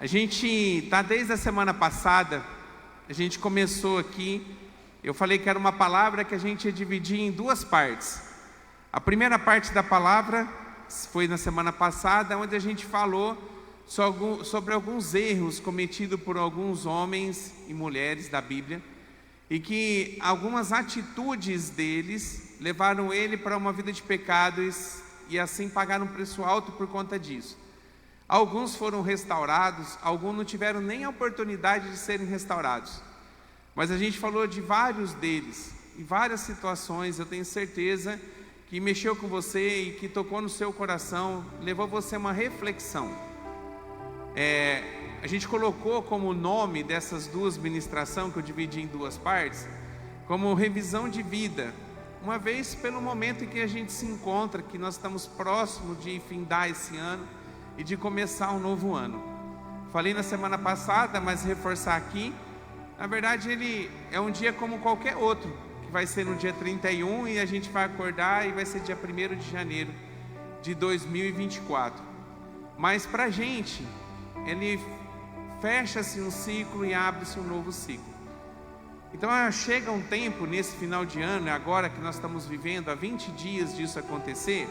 A gente está desde a semana passada, a gente começou aqui, eu falei que era uma palavra que a gente ia dividir em duas partes. A primeira parte da palavra foi na semana passada, onde a gente falou sobre alguns erros cometidos por alguns homens e mulheres da Bíblia, e que algumas atitudes deles levaram ele para uma vida de pecados e assim pagaram um preço alto por conta disso. Alguns foram restaurados, alguns não tiveram nem a oportunidade de serem restaurados. Mas a gente falou de vários deles, em várias situações, eu tenho certeza que mexeu com você e que tocou no seu coração, levou você a uma reflexão. A gente colocou como nome dessas duas ministrações, que eu dividi em duas partes, como revisão de vida. Uma vez pelo momento em que a gente se encontra, que nós estamos próximos de findar esse ano e de começar um novo ano. Falei na semana passada, mas reforçar aqui, na verdade ele é um dia como qualquer outro, que vai ser no dia 31 e a gente vai acordar e vai ser dia 1º de janeiro de 2024. Mas para a gente, ele fecha-se um ciclo e abre-se um novo ciclo. Então chega um tempo nesse final de ano, agora que nós estamos vivendo há 20 dias disso acontecer,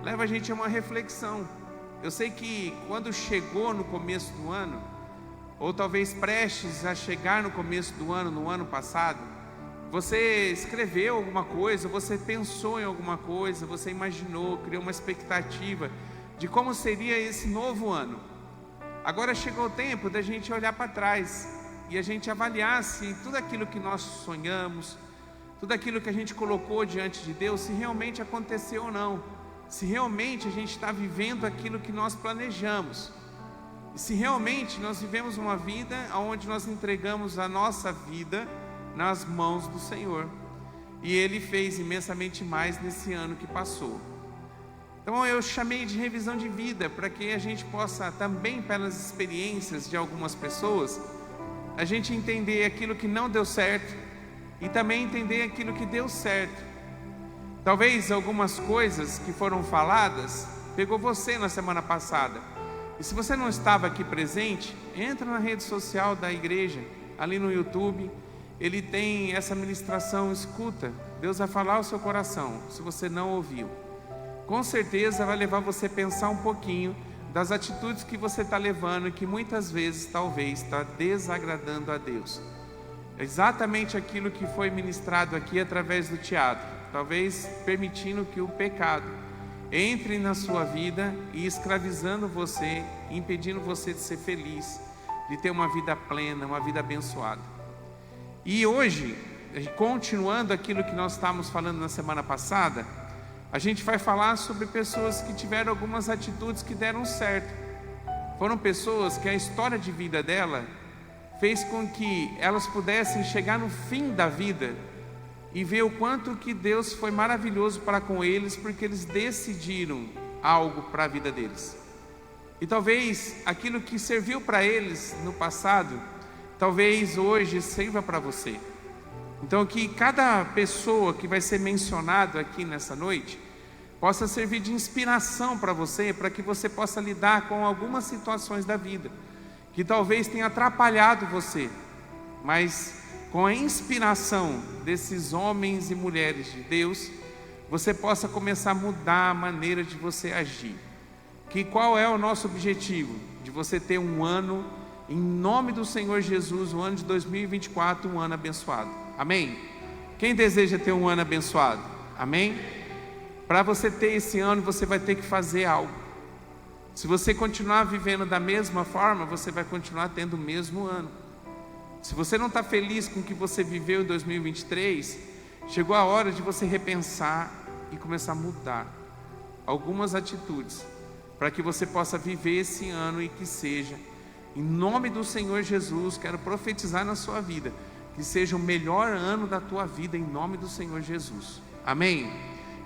leva a gente a uma reflexão. Eu sei que quando chegou no começo do ano, ou talvez prestes a chegar no começo do ano, no ano passado, você escreveu alguma coisa, você pensou em alguma coisa, você imaginou, criou uma expectativa de como seria esse novo ano. Agora chegou o tempo da gente olhar para trás e a gente avaliar se tudo aquilo que nós sonhamos, tudo aquilo que a gente colocou diante de Deus, se realmente aconteceu ou não. Se realmente a gente está vivendo aquilo que nós planejamos. E se realmente nós vivemos uma vida onde nós entregamos a nossa vida nas mãos do Senhor. E Ele fez imensamente mais nesse ano que passou. Então eu chamei de revisão de vida, para que a gente possa também, pelas experiências de algumas pessoas, a gente entender aquilo que não deu certo e também entender aquilo que deu certo. Talvez algumas coisas que foram faladas pegou você na semana passada. E se você não estava aqui presente, entra na rede social da igreja, ali no YouTube. Ele tem essa ministração, escuta. Deus vai falar ao seu coração, se você não ouviu. Com certeza vai levar você a pensar um pouquinho das atitudes que você está levando e que muitas vezes talvez está desagradando a Deus. Exatamente aquilo que foi ministrado aqui através do teatro. Talvez permitindo que o pecado entre na sua vida e escravizando você, impedindo você de ser feliz, de ter uma vida plena, uma vida abençoada. E hoje, continuando aquilo que nós estávamos falando na semana passada, a gente vai falar sobre pessoas que tiveram algumas atitudes que deram certo. Foram pessoas que a história de vida dela fez com que elas pudessem chegar no fim da vida e ver o quanto que Deus foi maravilhoso para com eles, porque eles decidiram algo para a vida deles. E talvez aquilo que serviu para eles no passado, talvez hoje sirva para você. Então que cada pessoa que vai ser mencionado aqui nessa noite possa servir de inspiração para você, para que você possa lidar com algumas situações da vida que talvez tenha atrapalhado você, mas com a inspiração desses homens e mulheres de Deus, você possa começar a mudar a maneira de você agir. Qual é o nosso objetivo? De você ter um ano, em nome do Senhor Jesus, o ano de 2024, um ano abençoado. Amém? Quem deseja ter um ano abençoado? Amém? Para você ter esse ano, você vai ter que fazer algo. Se você continuar vivendo da mesma forma, você vai continuar tendo o mesmo ano. Se você não está feliz com o que você viveu em 2023, chegou a hora de você repensar e começar a mudar algumas atitudes, para que você possa viver esse ano e que seja, em nome do Senhor Jesus, quero profetizar na sua vida, que seja o melhor ano da tua vida, em nome do Senhor Jesus. Amém?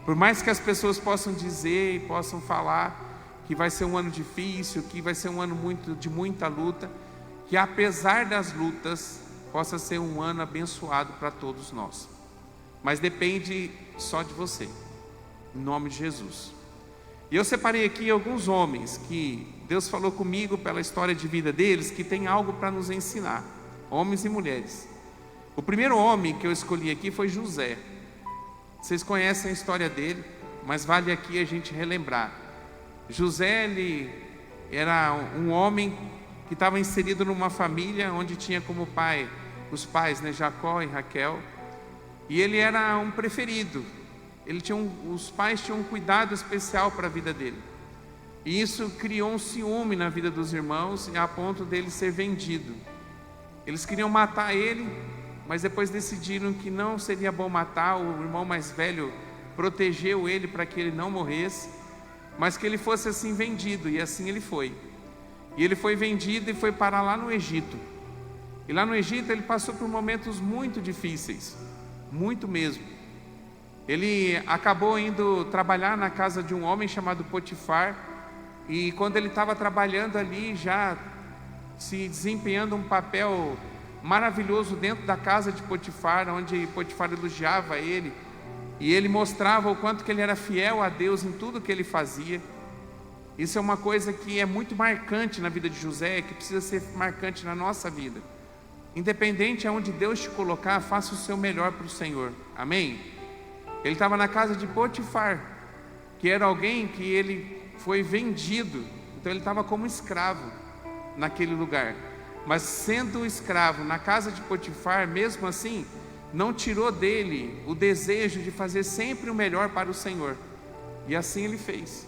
Por mais que as pessoas possam dizer e possam falar que vai ser um ano difícil, que vai ser um ano de muita luta, que apesar das lutas, possa ser um ano abençoado para todos nós. Mas depende só de você, em nome de Jesus. E eu separei aqui alguns homens que Deus falou comigo pela história de vida deles, que tem algo para nos ensinar, homens e mulheres. O primeiro homem que eu escolhi aqui foi José. Vocês conhecem a história dele, mas vale aqui a gente relembrar. José, ele era um homem que estava inserido numa família onde tinha como pai os pais, né, Jacó e Raquel, e ele era um preferido. Os pais tinham um cuidado especial para a vida dele, e isso criou um ciúme na vida dos irmãos, a ponto dele ser vendido. Eles queriam matar ele, mas depois decidiram que não seria bom matar. O irmão mais velho protegeu ele para que ele não morresse, mas que ele fosse assim vendido, e assim ele foi. E ele foi vendido e foi parar lá no Egito. E lá no Egito ele passou por momentos muito difíceis, muito mesmo. Ele acabou indo trabalhar na casa de um homem chamado Potifar, e quando ele estava trabalhando ali, já se desempenhando um papel maravilhoso dentro da casa de Potifar, onde Potifar elogiava ele, e ele mostrava o quanto que ele era fiel a Deus em tudo que ele fazia. Isso é uma coisa que é muito marcante na vida de José, que precisa ser marcante na nossa vida. Independente aonde Deus te colocar, faça o seu melhor para o Senhor, amém? Ele estava na casa de Potifar, que era alguém que ele foi vendido, então ele estava como escravo naquele lugar. Mas sendo escravo na casa de Potifar, mesmo assim, não tirou dele o desejo de fazer sempre o melhor para o Senhor. E assim ele fez.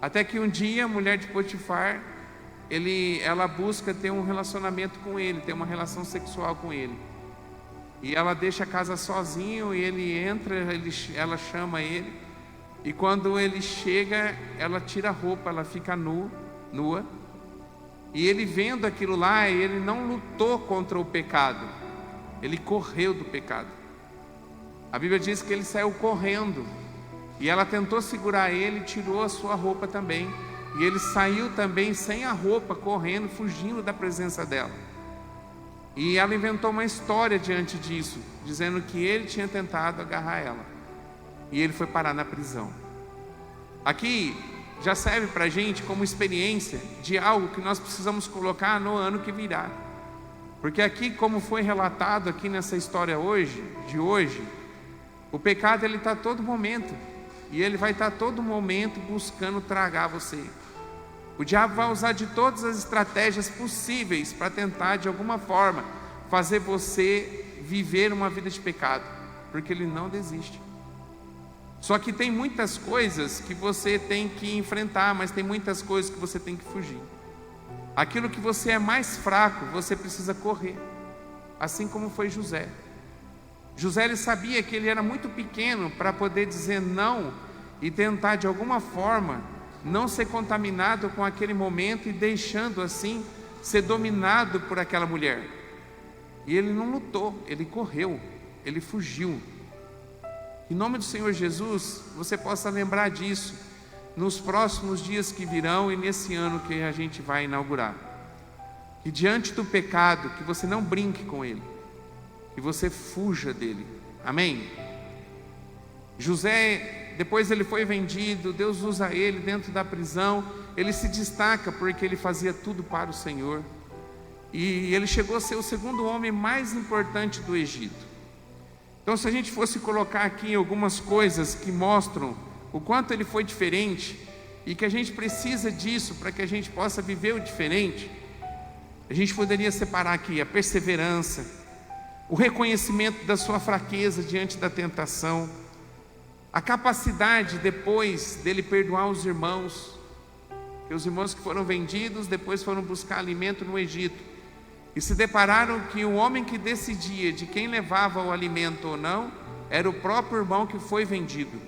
Até que um dia a mulher de Potifar, ela busca ter um relacionamento com ele, ter uma relação sexual com ele. E ela deixa a casa sozinho, e ele entra, ela chama ele. E quando ele chega, ela tira a roupa, ela fica nua. E ele vendo aquilo lá, ele não lutou contra o pecado, ele correu do pecado. A Bíblia diz que ele saiu correndo, e ela tentou segurar ele, tirou a sua roupa também, e ele saiu também sem a roupa, correndo, fugindo da presença dela. E ela inventou uma história diante disso, dizendo que ele tinha tentado agarrar ela, e ele foi parar na prisão. Aqui já serve para a gente como experiência de algo que nós precisamos colocar no ano que virá. Porque aqui, como foi relatado aqui nessa história de hoje, o pecado ele está a todo momento, e ele vai estar a todo momento buscando tragar você. O diabo vai usar de todas as estratégias possíveis para tentar de alguma forma fazer você viver uma vida de pecado, porque ele não desiste. Só que tem muitas coisas que você tem que enfrentar, mas tem muitas coisas que você tem que fugir. Aquilo que você é mais fraco, você precisa correr. Assim como foi José. José, ele sabia que ele era muito pequeno para poder dizer não e tentar de alguma forma não ser contaminado com aquele momento e deixando assim ser dominado por aquela mulher. E ele não lutou, ele correu, ele fugiu. Em nome do Senhor Jesus, você possa lembrar disso nos próximos dias que virão e nesse ano que a gente vai inaugurar. Que diante do pecado, que você não brinque com ele, que você fuja dele, amém? José, depois ele foi vendido, Deus usa ele dentro da prisão, ele se destaca porque ele fazia tudo para o Senhor, e ele chegou a ser o segundo homem mais importante do Egito. Então, se a gente fosse colocar aqui algumas coisas que mostram o quanto ele foi diferente, e que a gente precisa disso para que a gente possa viver o diferente, a gente poderia separar aqui a perseverança, o reconhecimento da sua fraqueza diante da tentação, a capacidade depois dele perdoar os irmãos, que os irmãos que foram vendidos depois foram buscar alimento no Egito, e se depararam que o homem que decidia de quem levava o alimento ou não, era o próprio irmão que foi vendido.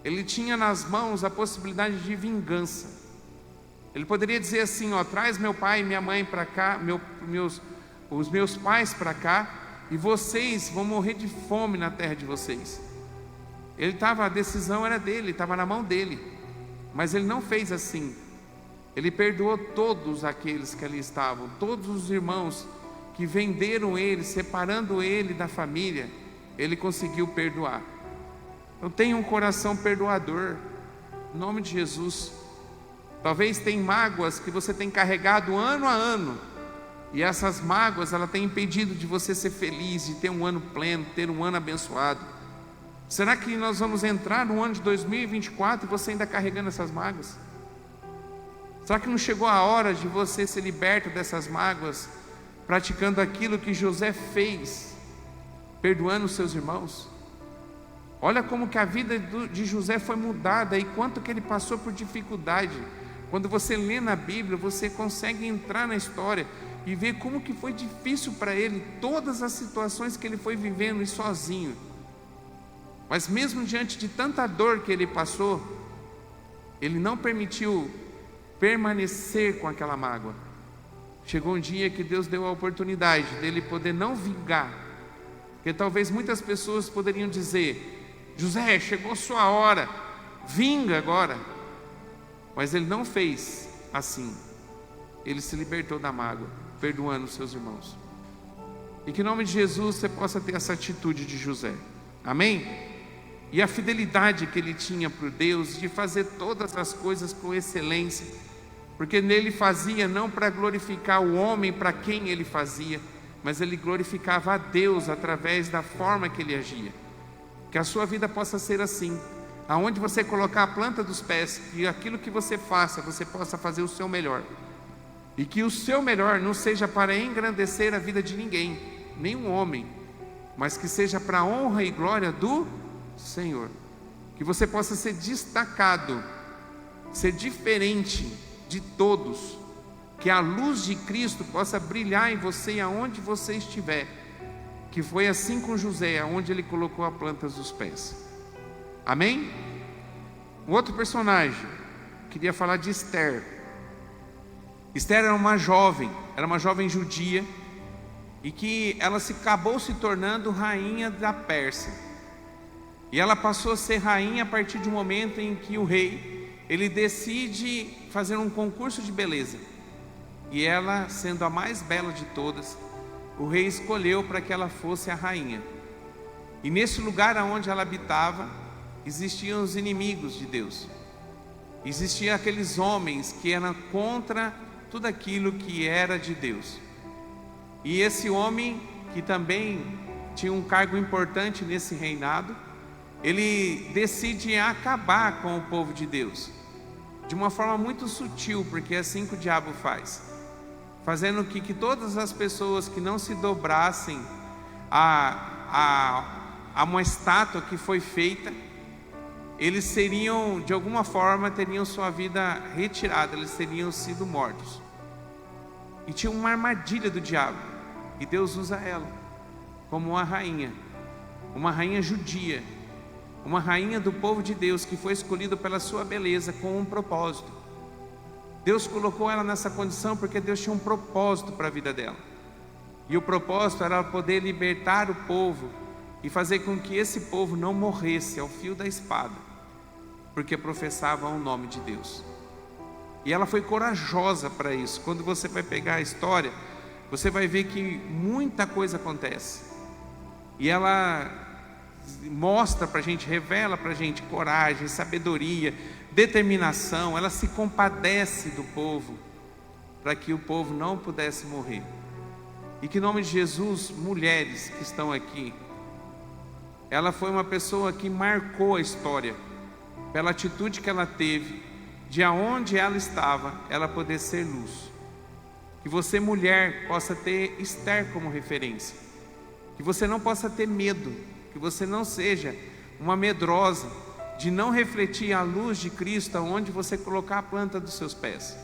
Ele tinha nas mãos a possibilidade de vingança. Ele poderia dizer assim, ó, traz meu pai e minha mãe para cá, os meus pais para cá, e vocês vão morrer de fome na terra de vocês. A decisão era dele, estava na mão dele, mas ele não fez assim. Ele perdoou todos aqueles que ali estavam, todos os irmãos que venderam ele, separando ele da família, ele conseguiu perdoar. Então tenha um coração perdoador, Em nome de Jesus. Talvez tem mágoas que você tem carregado ano a ano, e essas mágoas, ela tem impedido de você ser feliz, de ter um ano pleno, ter um ano abençoado. Será que nós vamos entrar no ano de 2024 e você ainda carregando essas mágoas? Será que não chegou a hora de você ser liberto dessas mágoas, praticando aquilo que José fez, perdoando os seus irmãos? Olha como que a vida de José foi mudada e quanto que ele passou por dificuldade. Quando você lê na Bíblia, você consegue entrar na história e ver como que foi difícil para ele, todas as situações que ele foi vivendo e sozinho. Mas mesmo diante de tanta dor que ele passou, ele não permitiu permanecer com aquela mágoa. Chegou um dia que Deus deu a oportunidade dele poder não vingar, porque talvez muitas pessoas poderiam dizer: José, chegou sua hora, vinga agora. Mas ele não fez assim. Ele se libertou da mágoa, perdoando os seus irmãos. E que em nome de Jesus você possa ter essa atitude de José. Amém? E a fidelidade que ele tinha por Deus, de fazer todas as coisas com excelência, porque nele fazia não para glorificar o homem para quem ele fazia, mas ele glorificava a Deus através da forma que ele agia. Que a sua vida possa ser assim, aonde você colocar a planta dos pés, e aquilo que você faça, você possa fazer o seu melhor, e que o seu melhor não seja para engrandecer a vida de ninguém, nenhum homem, mas que seja para a honra e glória do Senhor. Que você possa ser destacado, ser diferente de todos, que a luz de Cristo possa brilhar em você aonde você estiver, que foi assim com José, aonde ele colocou a planta dos pés. Amém? Um outro personagem, queria falar de Esther. Esther era uma jovem judia, e que ela acabou se tornando rainha da Pérsia. E ela passou a ser rainha a partir de um momento em que o rei, ele decide fazer um concurso de beleza. E ela, sendo a mais bela de todas, o rei escolheu para que ela fosse a rainha. E nesse lugar onde ela habitava, existiam os inimigos de Deus. Existiam aqueles homens que eram contra tudo aquilo que era de Deus. E esse homem, que também tinha um cargo importante nesse reinado, ele decide acabar com o povo de Deus, de uma forma muito sutil, porque é assim que o diabo faz, fazendo que todas as pessoas que não se dobrassem a uma estátua que foi feita, eles seriam, de alguma forma, teriam sua vida retirada, eles teriam sido mortos. E tinha uma armadilha do diabo, e Deus usa ela como uma rainha judia, uma rainha do povo de Deus, que foi escolhida pela sua beleza com um propósito. Deus colocou ela nessa condição porque Deus tinha um propósito para a vida dela, e o propósito era poder libertar o povo e fazer com que esse povo não morresse ao fio da espada, porque professavam o nome de Deus. E ela foi corajosa para isso. Quando você vai pegar a história, você vai ver que muita coisa acontece, e ela mostra para a gente, revela para a gente coragem, sabedoria, determinação. Ela se compadece do povo, para que o povo não pudesse morrer. E que em nome de Jesus, mulheres que estão aqui, ela foi uma pessoa que marcou a história, pela atitude que ela teve, de aonde ela estava, ela poder ser luz. Que você, mulher, possa ter Esther como referência, que você não possa ter medo, que você não seja uma medrosa de não refletir a luz de Cristo aonde você colocar a planta dos seus pés.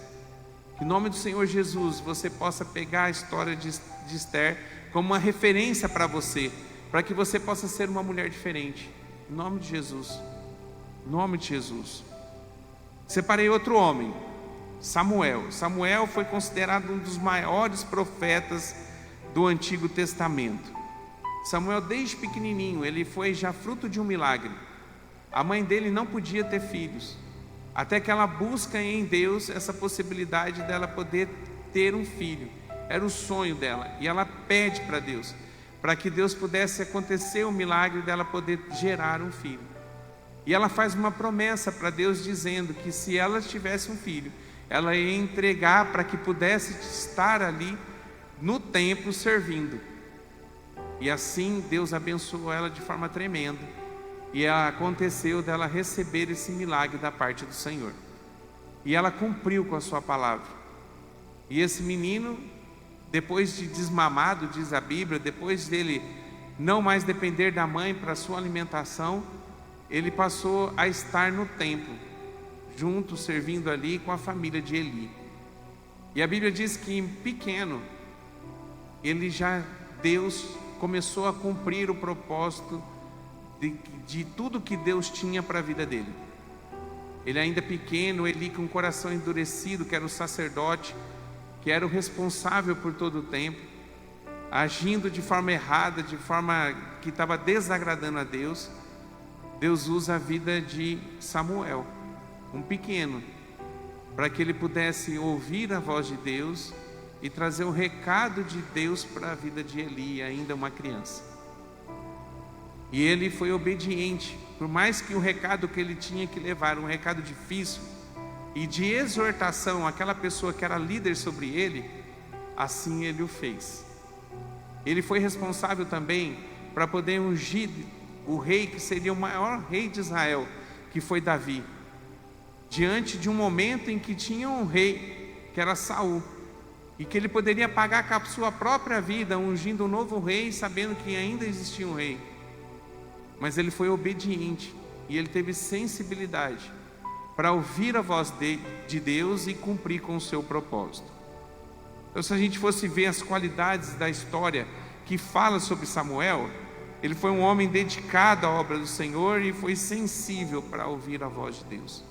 Que em nome do Senhor Jesus você possa pegar a história de Esther como uma referência para você, para que você possa ser uma mulher diferente. Em nome de Jesus. Em nome de Jesus. Separei outro homem, Samuel. Samuel foi considerado um dos maiores profetas do Antigo Testamento. Samuel, desde pequenininho, ele foi já fruto de um milagre. A mãe dele não podia ter filhos, até que ela busca em Deus essa possibilidade dela poder ter um filho. Era o sonho dela, e ela pede para Deus, para que Deus pudesse acontecer o milagre dela poder gerar um filho. E ela faz uma promessa para Deus, dizendo que se ela tivesse um filho, ela ia entregar para que pudesse estar ali no templo servindo. E assim Deus abençoou ela de forma tremenda. E aconteceu dela receber esse milagre da parte do Senhor. E ela cumpriu com a sua palavra. E esse menino, depois de desmamado, diz a Bíblia, depois dele não mais depender da mãe para a sua alimentação, ele passou a estar no templo, junto, servindo ali com a família de Eli. E a Bíblia diz que em pequeno, Deus começou a cumprir o propósito de tudo que Deus tinha para a vida dele. Ele ainda pequeno, Eli com o coração endurecido, que era o sacerdote, que era o responsável por todo o templo, agindo de forma errada, de forma que estava desagradando a Deus. Deus usa a vida de Samuel, um pequeno, para que ele pudesse ouvir a voz de Deus e trazer o recado de Deus para a vida de Eli, ainda uma criança. E ele foi obediente, por mais que o recado que ele tinha que levar, um recado difícil e de exortação àquela pessoa que era líder sobre ele, assim ele o fez. Ele foi responsável também para poder ungir o rei que seria o maior rei de Israel, que foi Davi, diante de um momento em que tinha um rei, que era Saul, e que ele poderia pagar com a sua própria vida, ungindo um novo rei, sabendo que ainda existia um rei. Mas ele foi obediente, e ele teve sensibilidade para ouvir a voz de Deus e cumprir com o seu propósito. Então, se a gente fosse ver as qualidades da história que fala sobre Samuel, ele foi um homem dedicado à obra do Senhor e foi sensível para ouvir a voz de Deus.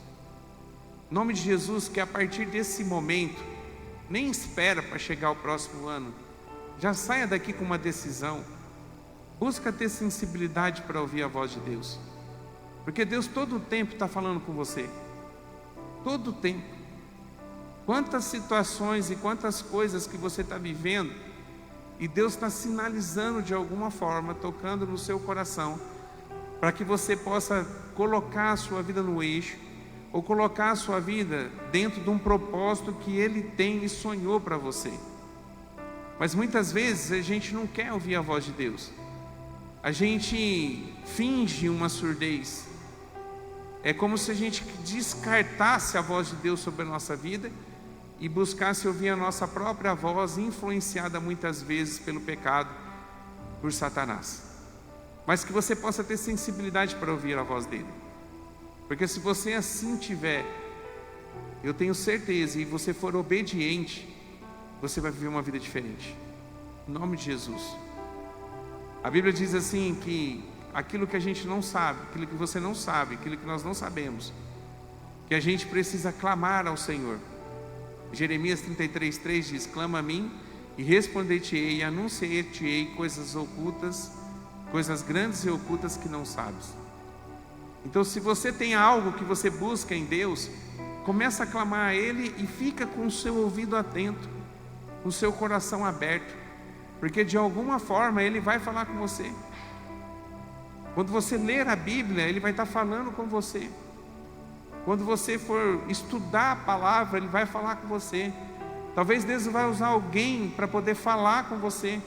Em nome de Jesus, que a partir desse momento, nem espera para chegar o próximo ano, já saia daqui com uma decisão. Busca ter sensibilidade para ouvir a voz de Deus, porque Deus todo o tempo está falando com você, todo o tempo. Quantas situações e quantas coisas que você está vivendo, e Deus está sinalizando de alguma forma, tocando no seu coração, para que você possa colocar a sua vida no eixo, ou colocar a sua vida dentro de um propósito que Ele tem e sonhou para você. Mas muitas vezes a gente não quer ouvir a voz de Deus, a gente finge uma surdez. É como se a gente descartasse a voz de Deus sobre a nossa vida e buscasse ouvir a nossa própria voz, influenciada muitas vezes pelo pecado, por Satanás. Mas que você possa ter sensibilidade para ouvir a voz dele, porque se você assim tiver, eu tenho certeza, e você for obediente, você vai viver uma vida diferente, em nome de Jesus. A Bíblia diz assim, que aquilo que a gente não sabe, aquilo que você não sabe, aquilo que nós não sabemos, que a gente precisa clamar ao Senhor. Jeremias 33:3 diz: clama a mim e responder-te-ei, e anunciar-te-ei coisas ocultas, coisas grandes e ocultas que não sabes. Então, se você tem algo que você busca em Deus, começa a clamar a Ele e fica com o seu ouvido atento, com o seu coração aberto, porque de alguma forma Ele vai falar com você. Quando você ler a Bíblia, Ele vai estar falando com você. Quando você for estudar a palavra, Ele vai falar com você. Talvez Deus vai usar alguém para poder falar com você,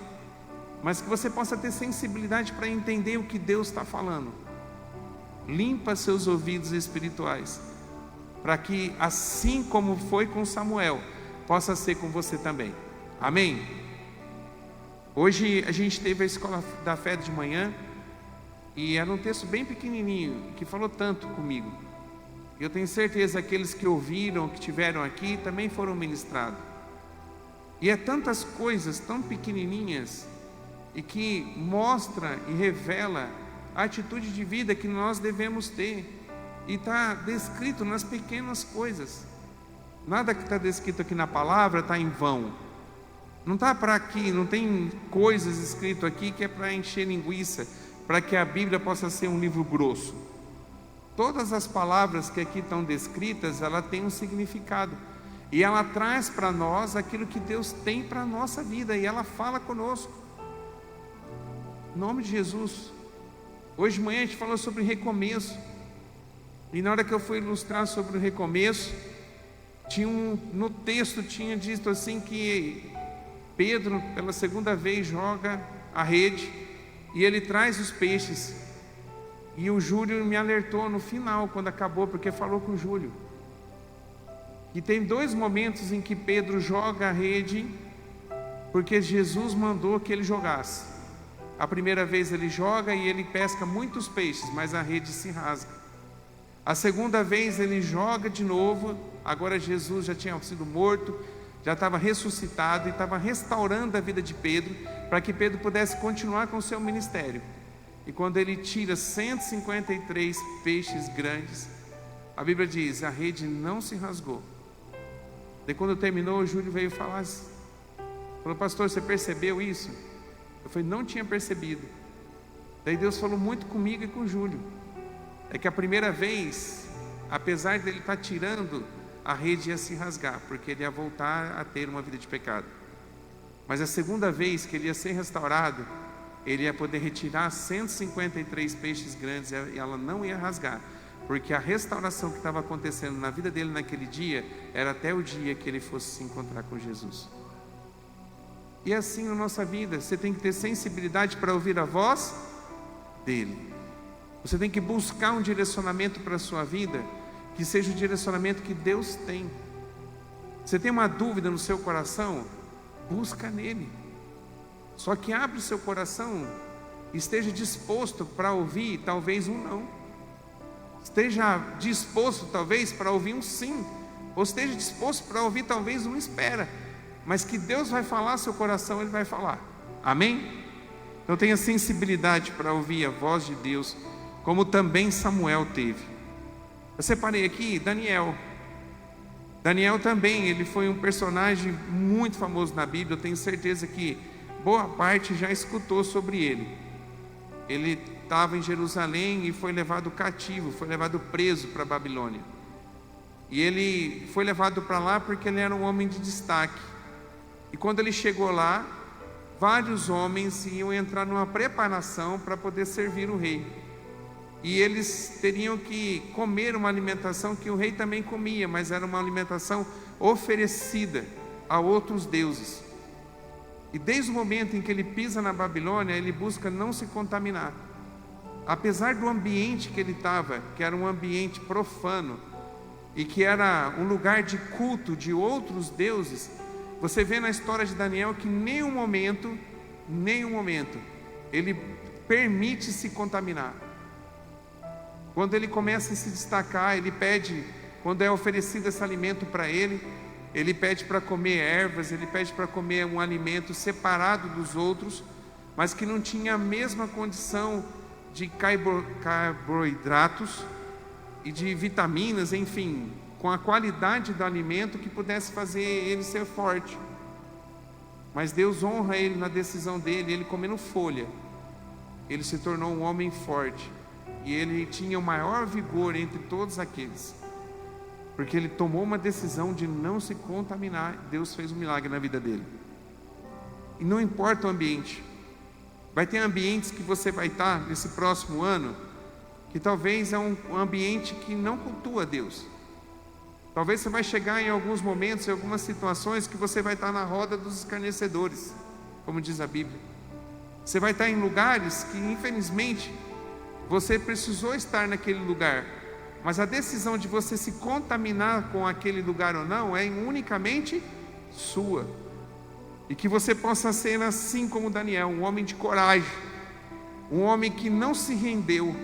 mas que você possa ter sensibilidade para entender o que Deus está falando. Limpa seus ouvidos espirituais, para que assim como foi com Samuel, possa ser com você também. Amém? Hoje a gente teve a Escola da Fé de manhã, e era um texto bem pequenininho, que falou tanto comigo. Eu tenho certeza que aqueles que ouviram, que estiveram aqui, também foram ministrados. E é tantas coisas tão pequenininhas, e que mostra e revela a atitude de vida que nós devemos ter, e está descrito nas pequenas coisas. Nada que está descrito aqui na palavra está em vão. Não está para aqui, não tem coisas escritas aqui que é para encher linguiça, para que a Bíblia possa ser um livro grosso. Todas as palavras que aqui estão descritas, ela tem um significado, e ela traz para nós aquilo que Deus tem para a nossa vida, e ela fala conosco. Em nome de Jesus. Hoje de manhã a gente falou sobre recomeço. E na hora que eu fui ilustrar sobre o recomeço, no texto tinha dito assim que Pedro, pela segunda vez, joga a rede e ele traz os peixes. E o Júlio me alertou no final, quando acabou, porque falou com o Júlio. E tem 2 momentos em que Pedro joga a rede, porque Jesus mandou que ele jogasse. A primeira vez ele joga e ele pesca muitos peixes, mas a rede se rasga. A segunda vez ele joga de novo, agora Jesus já tinha sido morto, já estava ressuscitado e estava restaurando a vida de Pedro, para que Pedro pudesse continuar com o seu ministério. E quando ele tira 153 peixes grandes, a Bíblia diz, a rede não se rasgou. Daí quando terminou, o Júlio veio falar, falou, pastor, você percebeu isso? Eu falei, não tinha percebido. Daí Deus falou muito comigo e com o Júlio. É que a primeira vez, apesar dele estar tirando, a rede ia se rasgar, porque ele ia voltar a ter uma vida de pecado. Mas a segunda vez que ele ia ser restaurado, ele ia poder retirar 153 peixes grandes e ela não ia rasgar, porque a restauração que estava acontecendo na vida dele naquele dia, era até o dia que ele fosse se encontrar com Jesus. E assim na nossa vida, você tem que ter sensibilidade para ouvir a voz dele. Você tem que buscar um direcionamento para a sua vida, que seja o direcionamento que Deus tem. Você tem uma dúvida no seu coração? Busca nele. Só que abre o seu coração, esteja disposto para ouvir talvez um não. Esteja disposto talvez para ouvir um sim. Ou esteja disposto para ouvir talvez um espera. Mas que Deus vai falar seu coração, Ele vai falar. Amém? Então tenha sensibilidade para ouvir a voz de Deus, como também Samuel teve. Eu separei aqui Daniel. Daniel também, ele foi um personagem muito famoso na Bíblia. Eu tenho certeza que boa parte já escutou sobre ele. Ele estava em Jerusalém e foi levado cativo, foi levado preso para a Babilônia. E ele foi levado para lá porque ele era um homem de destaque. E quando ele chegou lá, vários homens iam entrar numa preparação para poder servir o rei. E eles teriam que comer uma alimentação que o rei também comia, mas era uma alimentação oferecida a outros deuses. E desde o momento em que ele pisa na Babilônia, ele busca não se contaminar. Apesar do ambiente que ele estava, que era um ambiente profano, e que era um lugar de culto de outros deuses, você vê na história de Daniel que em nenhum momento, ele permite se contaminar. Quando ele começa a se destacar, ele pede, quando é oferecido esse alimento para ele, ele pede para comer ervas, ele pede para comer um alimento separado dos outros, mas que não tinha a mesma condição de carboidratos e de vitaminas, enfim, com a qualidade do alimento que pudesse fazer ele ser forte. Mas Deus honra ele na decisão dele, ele comendo folha, ele se tornou um homem forte, e ele tinha o maior vigor entre todos aqueles, porque ele tomou uma decisão de não se contaminar. Deus fez um milagre na vida dele. E não importa o ambiente, vai ter ambientes que você vai estar nesse próximo ano, que talvez é um ambiente que não cultua Deus. Talvez você vai chegar em alguns momentos, em algumas situações, que você vai estar na roda dos escarnecedores, como diz a Bíblia. Você vai estar em lugares que, infelizmente, você precisou estar naquele lugar, mas a decisão de você se contaminar com aquele lugar ou não é unicamente sua. E que você possa ser assim como Daniel, um homem de coragem, um homem que não se rendeu,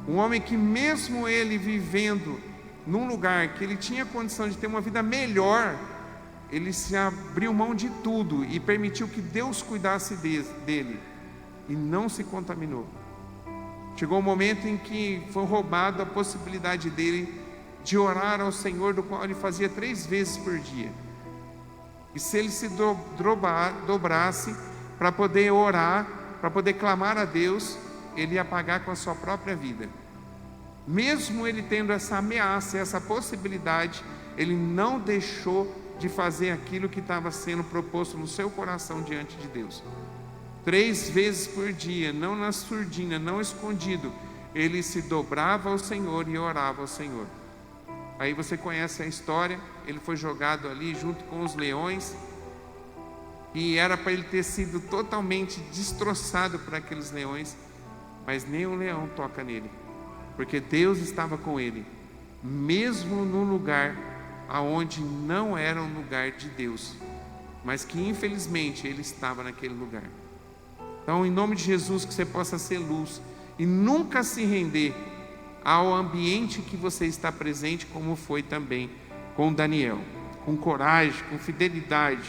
um homem que mesmo ele vivendo num lugar que ele tinha condição de ter uma vida melhor, ele se abriu mão de tudo e permitiu que Deus cuidasse dele, e não se contaminou. Chegou um momento em que foi roubado a possibilidade dele de orar ao Senhor, do qual ele fazia 3 vezes por dia. E se ele se dobrasse para poder orar, para poder clamar a Deus, ele ia pagar com a sua própria vida. Mesmo ele tendo essa ameaça, essa possibilidade, ele não deixou de fazer aquilo que estava sendo proposto no seu coração diante de Deus. 3 vezes por dia, não na surdina, não escondido. ele se dobrava ao Senhor e orava ao Senhor. Aí você conhece a história, ele foi jogado ali junto com os leões, e era para ele ter sido totalmente destroçado por aqueles leões, mas nem um leão toca nele, porque Deus estava com ele, mesmo no lugar aonde não era um lugar de Deus, mas que infelizmente ele estava naquele lugar. Então, em nome de Jesus, que você possa ser luz e nunca se render ao ambiente que você está presente, como foi também com Daniel, com coragem, com fidelidade.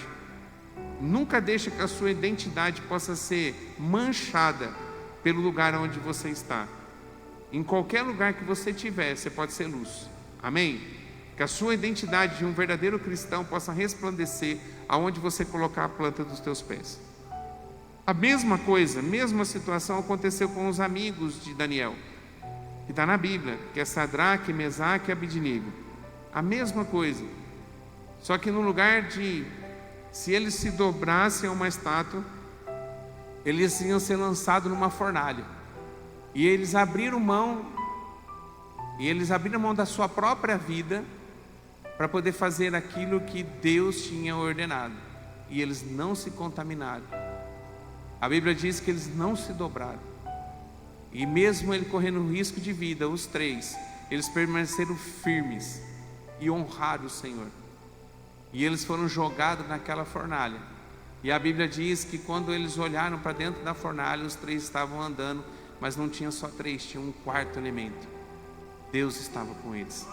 Nunca deixe que a sua identidade possa ser manchada pelo lugar onde você está. Em qualquer lugar que você estiver, você pode ser luz. Amém? Que a sua identidade de um verdadeiro cristão possa resplandecer aonde você colocar a planta dos teus pés. A mesma coisa, mesma situação aconteceu com os amigos de Daniel, que está na Bíblia, que é Sadraque, Mesaque e Abidnego. A mesma coisa, só que no lugar de, se eles se dobrassem a uma estátua, eles iam ser lançados numa fornalha. E eles abriram mão da sua própria vida para poder fazer aquilo que Deus tinha ordenado. E eles não se contaminaram. A Bíblia diz que eles não se dobraram. E mesmo ele correndo risco de vida, os três, eles permaneceram firmes e honraram o Senhor. E eles foram jogados naquela fornalha. E a Bíblia diz que quando eles olharam para dentro da fornalha, os três estavam andando, mas não tinha só três, tinha um quarto elemento. Deus estava com eles.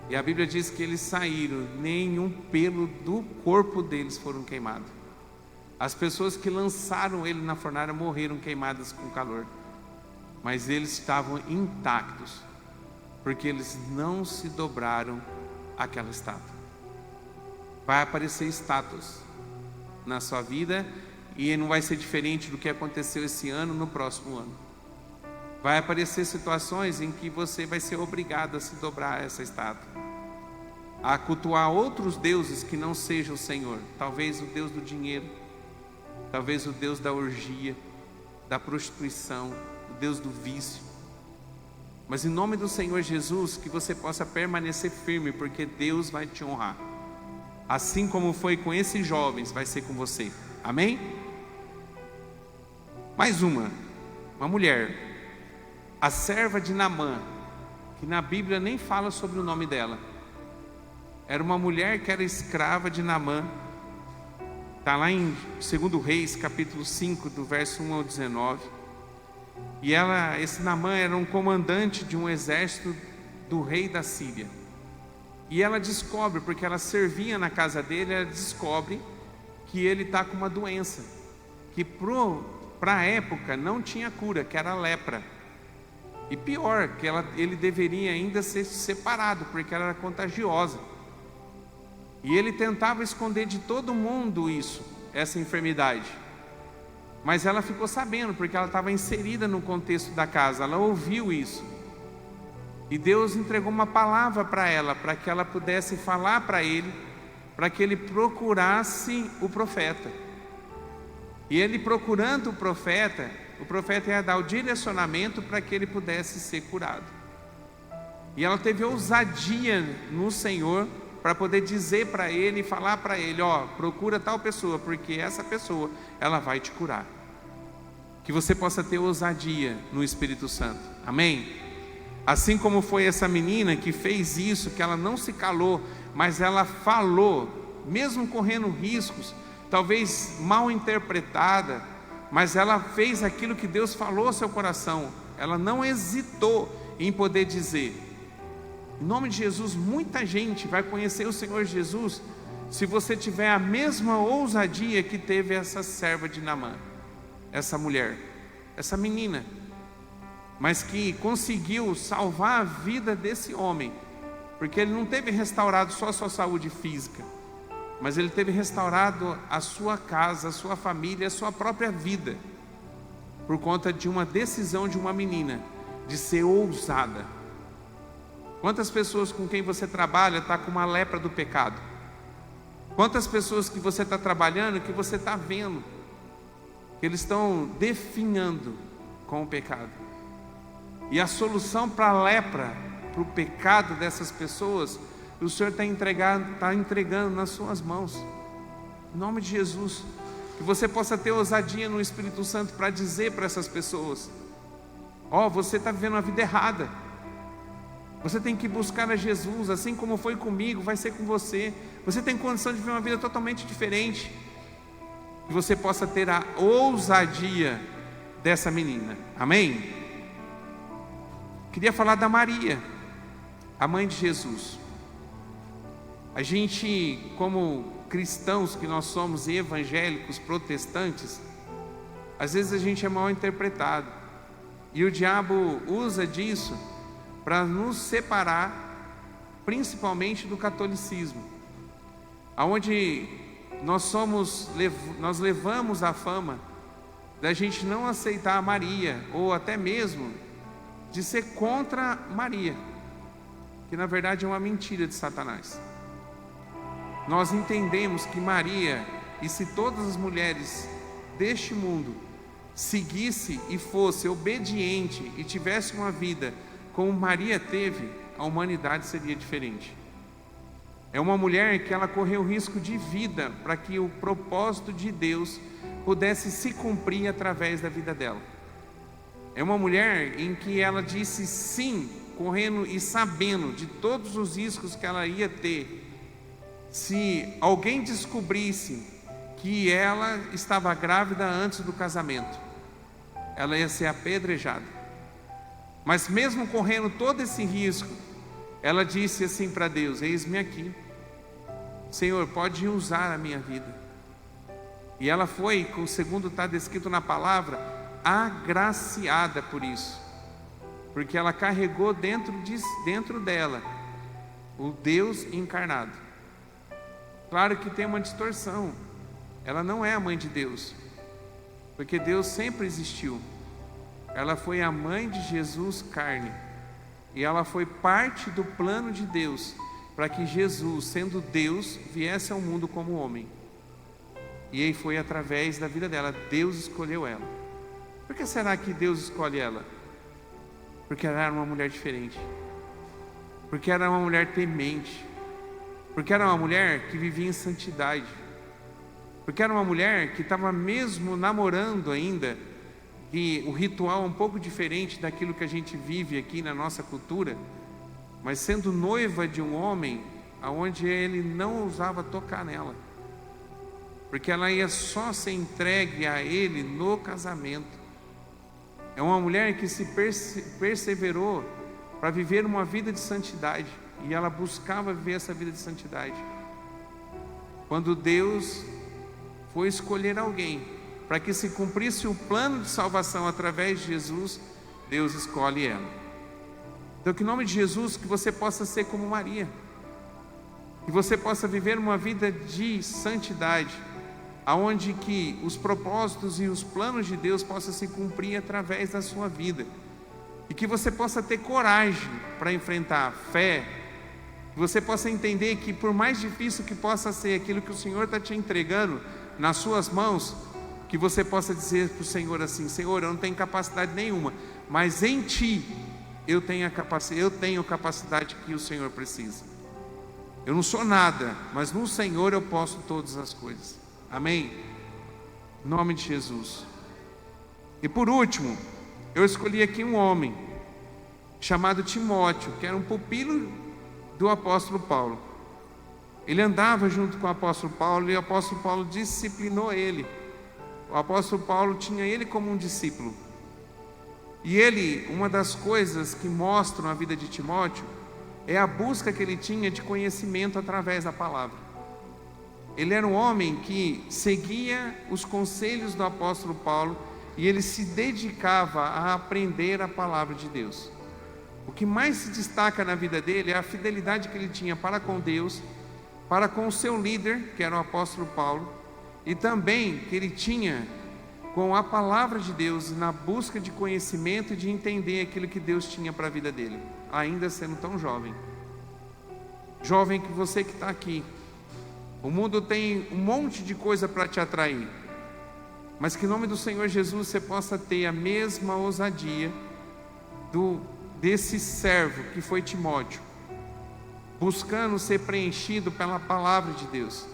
E a Bíblia diz que eles saíram, nenhum pelo do corpo deles foram queimados. As pessoas que lançaram ele na fornalha morreram queimadas com calor, mas eles estavam intactos, porque eles não se dobraram àquela estátua. Vai aparecer estátuas na sua vida, e não vai ser diferente do que aconteceu esse ano, no próximo ano. Vai aparecer situações em que você vai ser obrigado a se dobrar a essa estátua, a cultuar outros deuses que não sejam o Senhor. Talvez o Deus do dinheiro, talvez o Deus da orgia, da prostituição, o Deus do vício. Mas em nome do Senhor Jesus, que você possa permanecer firme, porque Deus vai te honrar. Assim como foi com esses jovens, vai ser com você. Amém? Mais uma mulher, a serva de Naamã, que na Bíblia nem fala sobre o nome dela. Era uma mulher que era escrava de Naamã. Está lá em 2 Reis, capítulo 5, do verso 1 ao 19. E esse Naamã era um comandante de um exército do rei da Síria. E ela descobre, porque ela servia na casa dele, ela descobre que ele está com uma doença, que para a época não tinha cura, que era a lepra. E pior, que ele deveria ainda ser separado, porque ela era contagiosa. E ele tentava esconder de todo mundo essa enfermidade. Mas ela ficou sabendo, porque ela estava inserida no contexto da casa, ela ouviu isso. E Deus entregou uma palavra para ela, para que ela pudesse falar para ele, para que ele procurasse o profeta. E ele procurando o profeta ia dar o direcionamento para que ele pudesse ser curado. E ela teve ousadia no Senhor, para poder dizer para ele, falar para ele, procura tal pessoa, porque essa pessoa, ela vai te curar. Que você possa ter ousadia no Espírito Santo, amém? Assim como foi essa menina que fez isso, que ela não se calou, mas ela falou, mesmo correndo riscos, talvez mal interpretada, mas ela fez aquilo que Deus falou ao seu coração. Ela não hesitou em poder dizer. Em nome de Jesus, muita gente vai conhecer o Senhor Jesus se você tiver a mesma ousadia que teve essa serva de Naamã, essa mulher, essa menina, mas que conseguiu salvar a vida desse homem, porque ele não teve restaurado só a sua saúde física, mas ele teve restaurado a sua casa, a sua família, a sua própria vida, por conta de uma decisão de uma menina, de ser ousada. Quantas pessoas com quem você trabalha está com uma lepra do pecado? Quantas pessoas que você está trabalhando, que você está vendo, que eles estão definhando com o pecado? E a solução para a lepra, para o pecado dessas pessoas, o Senhor está entregando nas suas mãos. Em nome de Jesus. Que você possa ter ousadia no Espírito Santo para dizer para essas pessoas: ó, você está vivendo uma vida errada. Você tem que buscar a Jesus, assim como foi comigo, vai ser com você. Você tem condição de viver uma vida totalmente diferente. Que você possa ter a ousadia dessa menina. Amém? Queria falar da Maria, a mãe de Jesus. A gente, como cristãos que nós somos, evangélicos, protestantes, às vezes a gente é mal interpretado. E o diabo usa disso para nos separar, principalmente do catolicismo, aonde nós levamos a fama da gente não aceitar a Maria, ou até mesmo de ser contra Maria, que na verdade é uma mentira de Satanás. Nós entendemos que Maria, e se todas as mulheres deste mundo seguisse e fosse obediente e tivesse uma vida como Maria teve, a humanidade seria diferente. É uma mulher que ela correu risco de vida para que o propósito de Deus pudesse se cumprir através da vida dela. É uma mulher em que ela disse sim, correndo e sabendo de todos os riscos que ela ia ter. Se alguém descobrisse que ela estava grávida antes do casamento, ela ia ser apedrejada. Mas mesmo correndo todo esse risco, ela disse assim para Deus: eis-me aqui, Senhor, pode usar a minha vida. E ela foi, segundo está descrito na palavra, agraciada por isso, porque ela carregou dentro dela o Deus encarnado. Claro que tem uma distorção, ela não é a mãe de Deus, porque Deus sempre existiu. Ela foi a mãe de Jesus carne, e ela foi parte do plano de Deus, para que Jesus, sendo Deus, viesse ao mundo como homem. E aí foi através da vida dela, Deus escolheu ela. Por que será que Deus escolhe ela? Porque ela era uma mulher diferente, porque era uma mulher temente, porque era uma mulher que vivia em santidade, porque era uma mulher que estava mesmo namorando ainda, e o ritual é um pouco diferente daquilo que a gente vive aqui na nossa cultura, mas sendo noiva de um homem, aonde ele não ousava tocar nela, porque ela ia só ser entregue a ele no casamento. É uma mulher que se perseverou para viver uma vida de santidade, e ela buscava viver essa vida de santidade. Quando Deus foi escolher alguém para que se cumprisse o plano de salvação através de Jesus, Deus escolhe ela. Então, que em nome de Jesus, que você possa ser como Maria, que você possa viver uma vida de santidade, aonde que os propósitos e os planos de Deus possam se cumprir através da sua vida, e que você possa ter coragem para enfrentar a fé, que você possa entender que por mais difícil que possa ser aquilo que o Senhor está te entregando nas suas mãos, que você possa dizer para o Senhor assim: Senhor, eu não tenho capacidade nenhuma, mas em Ti eu tenho a capacidade que o Senhor precisa. Eu não sou nada, mas no Senhor eu posso todas as coisas. Amém? Em nome de Jesus. E por último, eu escolhi aqui um homem chamado Timóteo, que era um pupilo do apóstolo Paulo. Ele andava junto com o apóstolo Paulo, e o apóstolo Paulo disciplinou ele. O apóstolo Paulo tinha ele como um discípulo. E ele, uma das coisas que mostram a vida de Timóteo é a busca que ele tinha de conhecimento através da palavra. Ele era um homem que seguia os conselhos do apóstolo Paulo, e ele se dedicava a aprender a palavra de Deus. O que mais se destaca na vida dele é a fidelidade que ele tinha para com Deus, para com o seu líder, que era o apóstolo Paulo, e também que ele tinha com a palavra de Deus, na busca de conhecimento e de entender aquilo que Deus tinha para a vida dele, ainda sendo tão jovem. Jovem que você que está aqui, o mundo tem um monte de coisa para te atrair, mas que em nome do Senhor Jesus você possa ter a mesma ousadia desse servo que foi Timóteo, buscando ser preenchido pela palavra de Deus,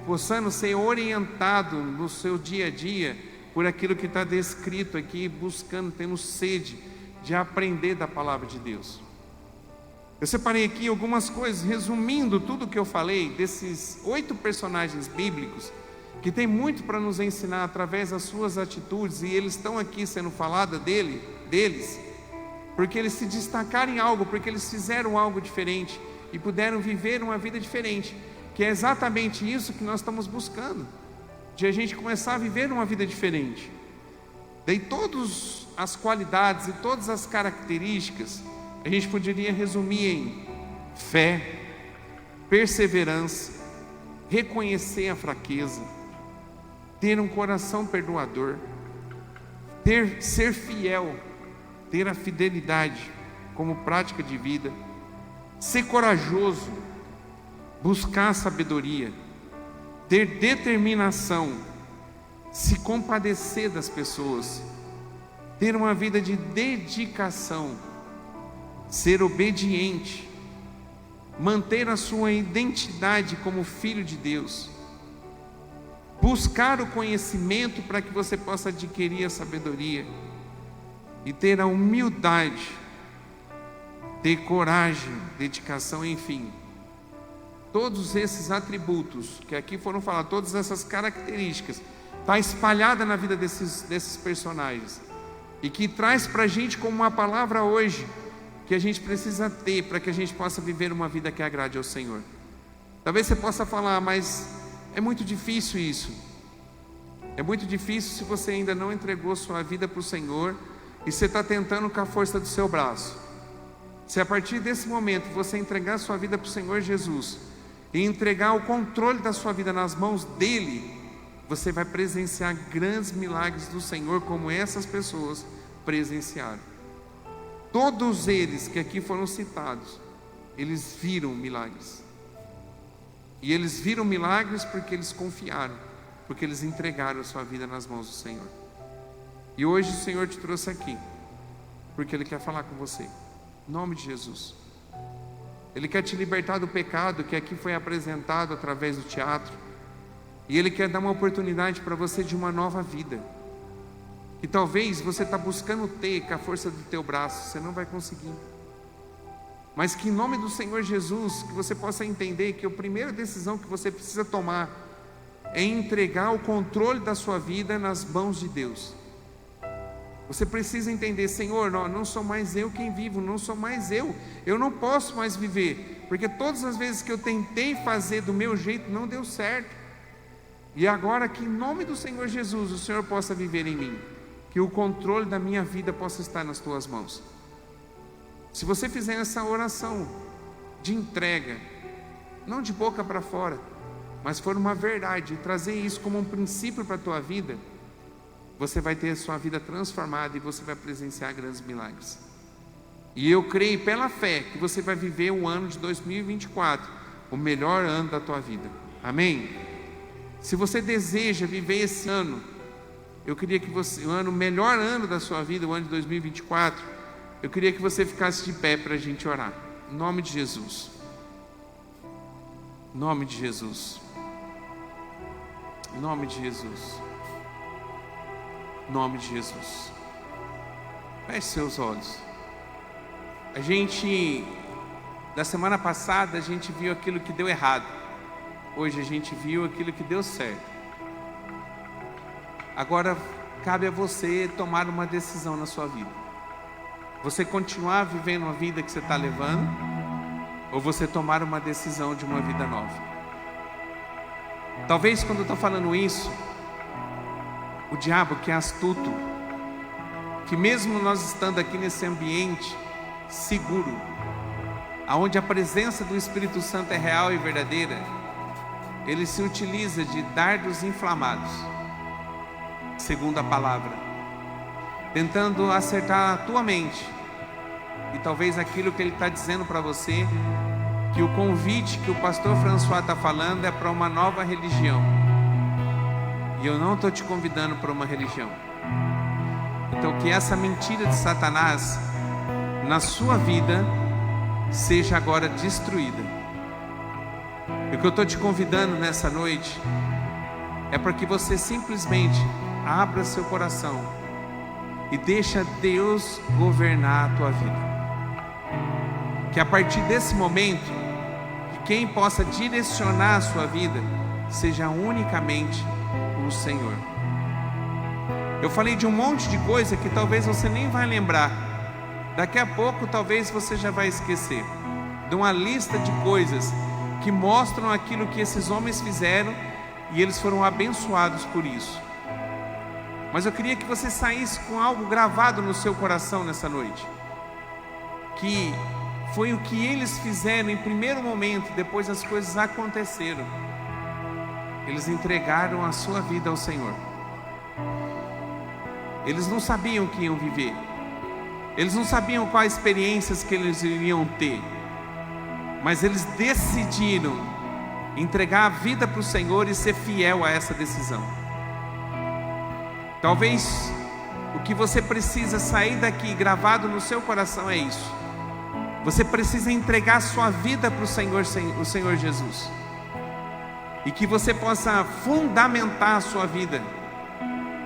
possando ser orientado no seu dia a dia por aquilo que está descrito aqui, buscando, tendo sede de aprender da palavra de Deus. Eu separei aqui algumas coisas, resumindo tudo o que eu falei, desses 8 personagens bíblicos, que tem muito para nos ensinar através das suas atitudes, e eles estão aqui sendo falado deles, porque eles se destacaram em algo, porque eles fizeram algo diferente, e puderam viver uma vida diferente, que é exatamente isso que nós estamos buscando, de a gente começar a viver uma vida diferente. Daí todas as qualidades e todas as características, a gente poderia resumir em fé, perseverança, reconhecer a fraqueza, ter um coração perdoador, ser fiel, ter a fidelidade como prática de vida, ser corajoso, buscar a sabedoria, ter determinação, se compadecer das pessoas, ter uma vida de dedicação, ser obediente, manter a sua identidade como filho de Deus, buscar o conhecimento para que você possa adquirir a sabedoria, e ter a humildade, ter coragem, dedicação, enfim, todos esses atributos que aqui foram falados, todas essas características, está espalhada na vida desses personagens, e que traz para a gente como uma palavra hoje, que a gente precisa ter, para que a gente possa viver uma vida que agrade ao Senhor. Talvez você possa falar, mas é muito difícil isso, é muito difícil se você ainda não entregou sua vida para o Senhor, e você está tentando com a força do seu braço. Se a partir desse momento você entregar sua vida para o Senhor Jesus, e entregar o controle da sua vida nas mãos dEle, você vai presenciar grandes milagres do Senhor, como essas pessoas presenciaram. Todos eles que aqui foram citados, eles viram milagres. E eles viram milagres porque eles confiaram, porque eles entregaram a sua vida nas mãos do Senhor. E hoje o Senhor te trouxe aqui, porque Ele quer falar com você, em nome de Jesus. Ele quer te libertar do pecado que aqui foi apresentado através do teatro, e Ele quer dar uma oportunidade para você de uma nova vida, que talvez você está buscando ter com a força do teu braço, você não vai conseguir, mas que em nome do Senhor Jesus, que você possa entender que a primeira decisão que você precisa tomar é entregar o controle da sua vida nas mãos de Deus. Você precisa entender, Senhor, não sou mais eu quem vivo, não sou mais eu não posso mais viver, porque todas as vezes que eu tentei fazer do meu jeito, não deu certo, e agora que em nome do Senhor Jesus, o Senhor possa viver em mim, que o controle da minha vida possa estar nas tuas mãos. Se você fizer essa oração de entrega, não de boca para fora, mas for uma verdade, e trazer isso como um princípio para a tua vida, você vai ter a sua vida transformada, e você vai presenciar grandes milagres. E eu creio pela fé que você vai viver o ano de 2024, o melhor ano da tua vida. Amém? Se você deseja viver esse ano, eu queria que você, o melhor ano da sua vida, o ano de 2024, eu queria que você ficasse de pé para a gente orar. Em nome de Jesus. Em nome de Jesus. Em nome de Jesus. Em nome de Jesus. Feche seus olhos. A gente, da semana passada, a gente viu aquilo que deu errado. Hoje a gente viu aquilo que deu certo. Agora cabe a você tomar uma decisão na sua vida. Você continuar vivendo uma vida que você está levando, ou você tomar uma decisão de uma vida nova. Talvez quando eu estou falando isso, o diabo, que é astuto, que mesmo nós estando aqui nesse ambiente seguro, aonde a presença do Espírito Santo é real e verdadeira, ele se utiliza de dardos inflamados, segundo a palavra, tentando acertar a tua mente. E talvez aquilo que ele está dizendo para você, que o convite que o pastor François está falando é para uma nova religião. E eu não estou te convidando para uma religião. Então que essa mentira de Satanás na sua vida seja agora destruída. E o que eu estou te convidando nessa noite é para que você simplesmente abra seu coração e deixa Deus governar a tua vida. Que a partir desse momento, que quem possa direcionar a sua vida seja unicamente o Senhor. Eu falei de um monte de coisa que talvez você nem vai lembrar. Daqui a pouco talvez você já vai esquecer. De uma lista de coisas que mostram aquilo que esses homens fizeram e eles foram abençoados por isso. Mas eu queria que você saísse com algo gravado no seu coração nessa noite. Que foi o que eles fizeram em primeiro momento, depois as coisas aconteceram. Eles entregaram a sua vida ao Senhor. Eles não sabiam o que iam viver. Eles não sabiam quais experiências que eles iriam ter. Mas eles decidiram entregar a vida para o Senhor e ser fiel a essa decisão. Talvez o que você precisa sair daqui gravado no seu coração é isso. Você precisa entregar a sua vida para o Senhor Jesus. E que você possa fundamentar a sua vida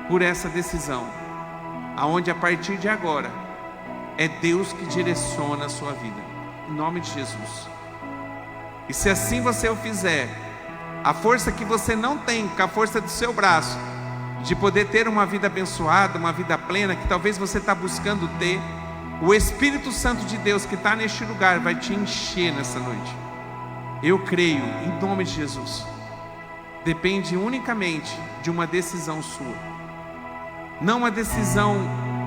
por essa decisão, aonde a partir de agora é Deus que direciona a sua vida, em nome de Jesus. E se assim você o fizer, a força que você não tem, com a força do seu braço, de poder ter uma vida abençoada, uma vida plena, que talvez você está buscando ter, o Espírito Santo de Deus que está neste lugar vai te encher nessa noite. Eu creio, em nome de Jesus. Depende unicamente de uma decisão sua. Não uma decisão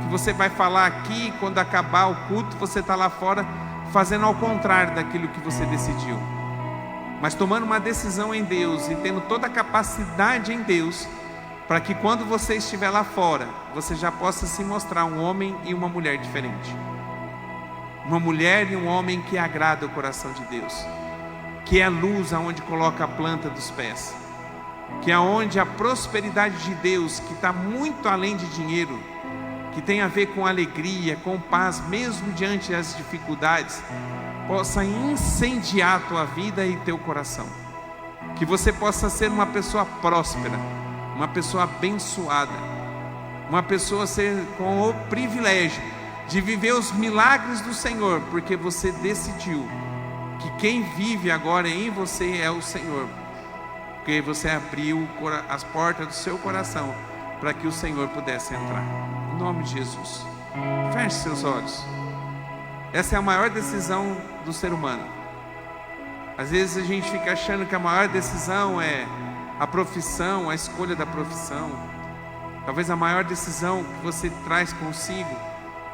que você vai falar aqui, quando acabar o culto, você está lá fora fazendo ao contrário daquilo que você decidiu. Mas tomando uma decisão em Deus e tendo toda a capacidade em Deus, para que quando você estiver lá fora, você já possa se mostrar um homem e uma mulher diferente. Uma mulher e um homem que agrada o coração de Deus, que é a luz aonde coloca a planta dos pés, que é onde a prosperidade de Deus, que está muito além de dinheiro, que tem a ver com alegria, com paz, mesmo diante das dificuldades, possa incendiar a tua vida e teu coração. Que você possa ser uma pessoa próspera, uma pessoa abençoada, uma pessoa ser com o privilégio de viver os milagres do Senhor, porque você decidiu que quem vive agora em você é o Senhor, porque você abriu as portas do seu coração para que o Senhor pudesse entrar. Em nome de Jesus, feche seus olhos. Essa é a maior decisão do ser humano. Às vezes a gente fica achando que a maior decisão é a profissão, a escolha da profissão. Talvez a maior decisão que você traz consigo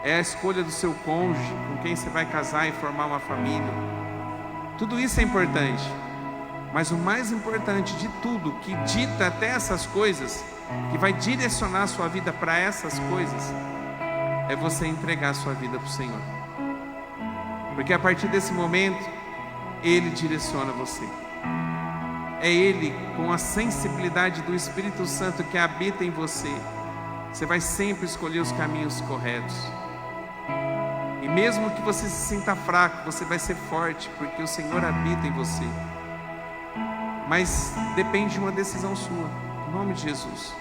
é a escolha do seu cônjuge, com quem você vai casar e formar uma família. Tudo isso é importante, mas o mais importante de tudo, que dita até essas coisas, que vai direcionar a sua vida para essas coisas, é você entregar a sua vida para o Senhor. Porque a partir desse momento, Ele direciona você. É Ele, com a sensibilidade do Espírito Santo que habita em você, você vai sempre escolher os caminhos corretos. E mesmo que você se sinta fraco, você vai ser forte, porque o Senhor habita em você. Mas depende de uma decisão sua, em nome de Jesus.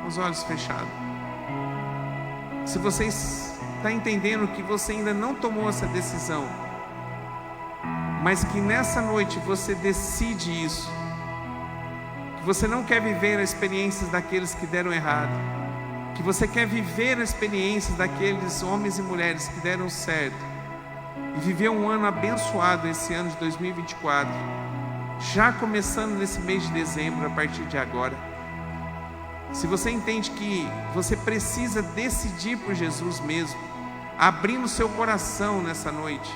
Com os olhos fechados. Se você está entendendo que você ainda não tomou essa decisão, mas que nessa noite você decide isso, que você não quer viver as experiências daqueles que deram errado, que você quer viver as experiências daqueles homens e mulheres que deram certo, e viver um ano abençoado esse ano de 2024, já começando nesse mês de dezembro, a partir de agora. Se você entende que você precisa decidir por Jesus mesmo, abrindo seu coração nessa noite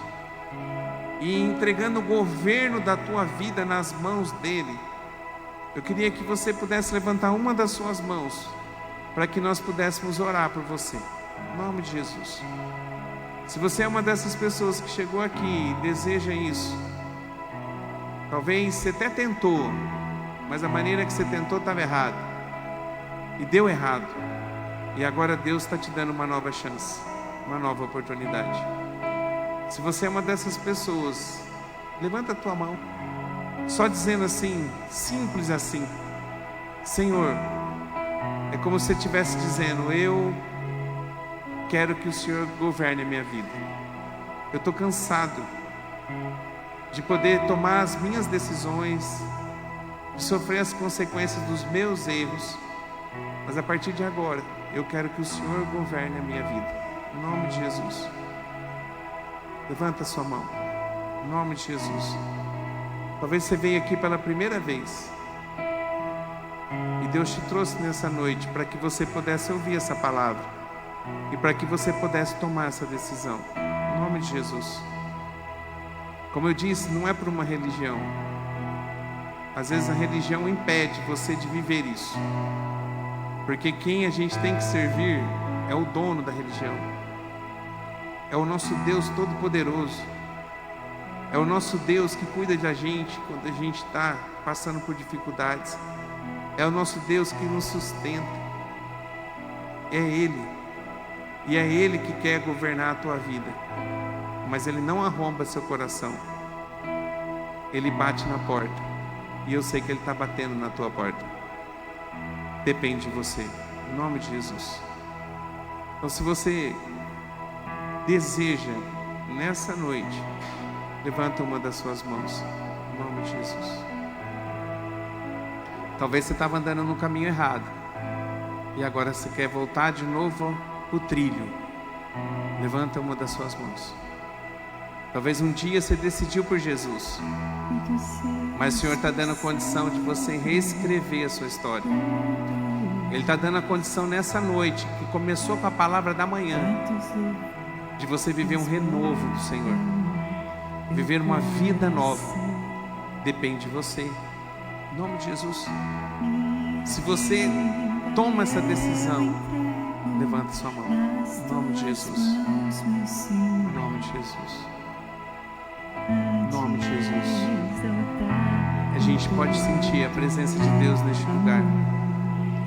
e entregando o governo da tua vida nas mãos dele, eu queria que você pudesse levantar uma das suas mãos para que nós pudéssemos orar por você, em nome de Jesus. Se você é uma dessas pessoas que chegou aqui e deseja isso, talvez você até tentou, mas a maneira que você tentou estava errada e deu errado. E agora Deus está te dando uma nova chance, uma nova oportunidade. Se você é uma dessas pessoas, levanta a tua mão, só dizendo assim, simples assim: Senhor, é como se você estivesse dizendo: eu quero que o Senhor governe a minha vida. Eu estou cansado de poder tomar as minhas decisões, de sofrer as consequências dos meus erros, mas a partir de agora, eu quero que o Senhor governe a minha vida. Em nome de Jesus. Levanta a sua mão. Em nome de Jesus. Talvez você veio aqui pela primeira vez e Deus te trouxe nessa noite para que você pudesse ouvir essa palavra e para que você pudesse tomar essa decisão. Em nome de Jesus. Como eu disse, não é por uma religião. Às vezes a religião impede você de viver isso, porque quem a gente tem que servir é o dono da religião, é o nosso Deus Todo-Poderoso, é o nosso Deus que cuida da gente quando a gente está passando por dificuldades, é o nosso Deus que nos sustenta, é Ele, e é Ele que quer governar a tua vida, mas Ele não arromba seu coração, Ele bate na porta, e eu sei que Ele está batendo na tua porta. Depende de você, em nome de Jesus. Então, se você deseja nessa noite, levanta uma das suas mãos, em nome de Jesus. Talvez você estava andando no caminho errado e agora você quer voltar de novo o trilho. Levanta uma das suas mãos. Talvez um dia você decidiu por Jesus, mas o Senhor está dando a condição de você reescrever a sua história. Ele está dando a condição nessa noite, que começou com a palavra da manhã, de você viver um renovo do Senhor, viver uma vida nova. Depende de você, em nome de Jesus. Se você toma essa decisão, levanta sua mão, em nome de Jesus, em nome de Jesus. Em nome de Jesus. A gente pode sentir a presença de Deus neste lugar.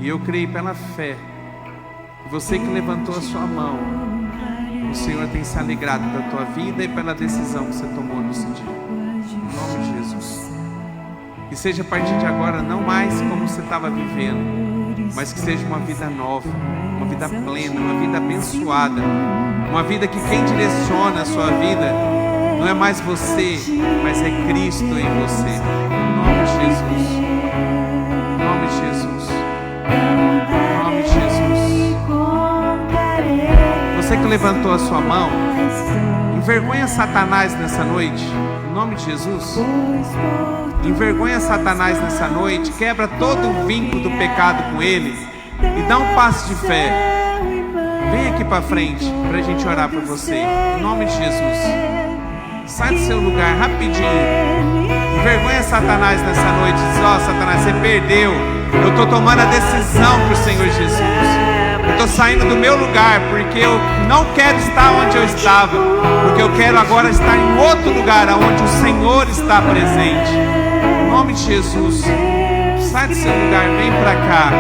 E eu creio pela fé que você que levantou a sua mão, o Senhor tem se alegrado da tua vida e pela decisão que você tomou nesse dia. Em nome de Jesus. Que seja a partir de agora não mais como você estava vivendo, mas que seja uma vida nova, uma vida plena, uma vida abençoada, uma vida que quem direciona a sua vida não é mais você, mas é Cristo em você. Em nome de Jesus. Em nome de Jesus. Em nome de Jesus. Você que levantou a sua mão, envergonha Satanás nessa noite. Em nome de Jesus. Envergonha Satanás nessa noite. Quebra todo o vínculo do pecado com ele e dá um passo de fé. Vem aqui para frente para a gente orar por você. Em nome de Jesus. Sai do seu lugar rapidinho. Envergonha Satanás nessa noite. Diz: ó, Satanás, você perdeu. Eu estou tomando a decisão para o Senhor Jesus. Eu estou saindo do meu lugar, porque eu não quero estar onde eu estava, porque eu quero agora estar em outro lugar, onde o Senhor está presente. Em nome de Jesus. Sai do seu lugar, vem para cá.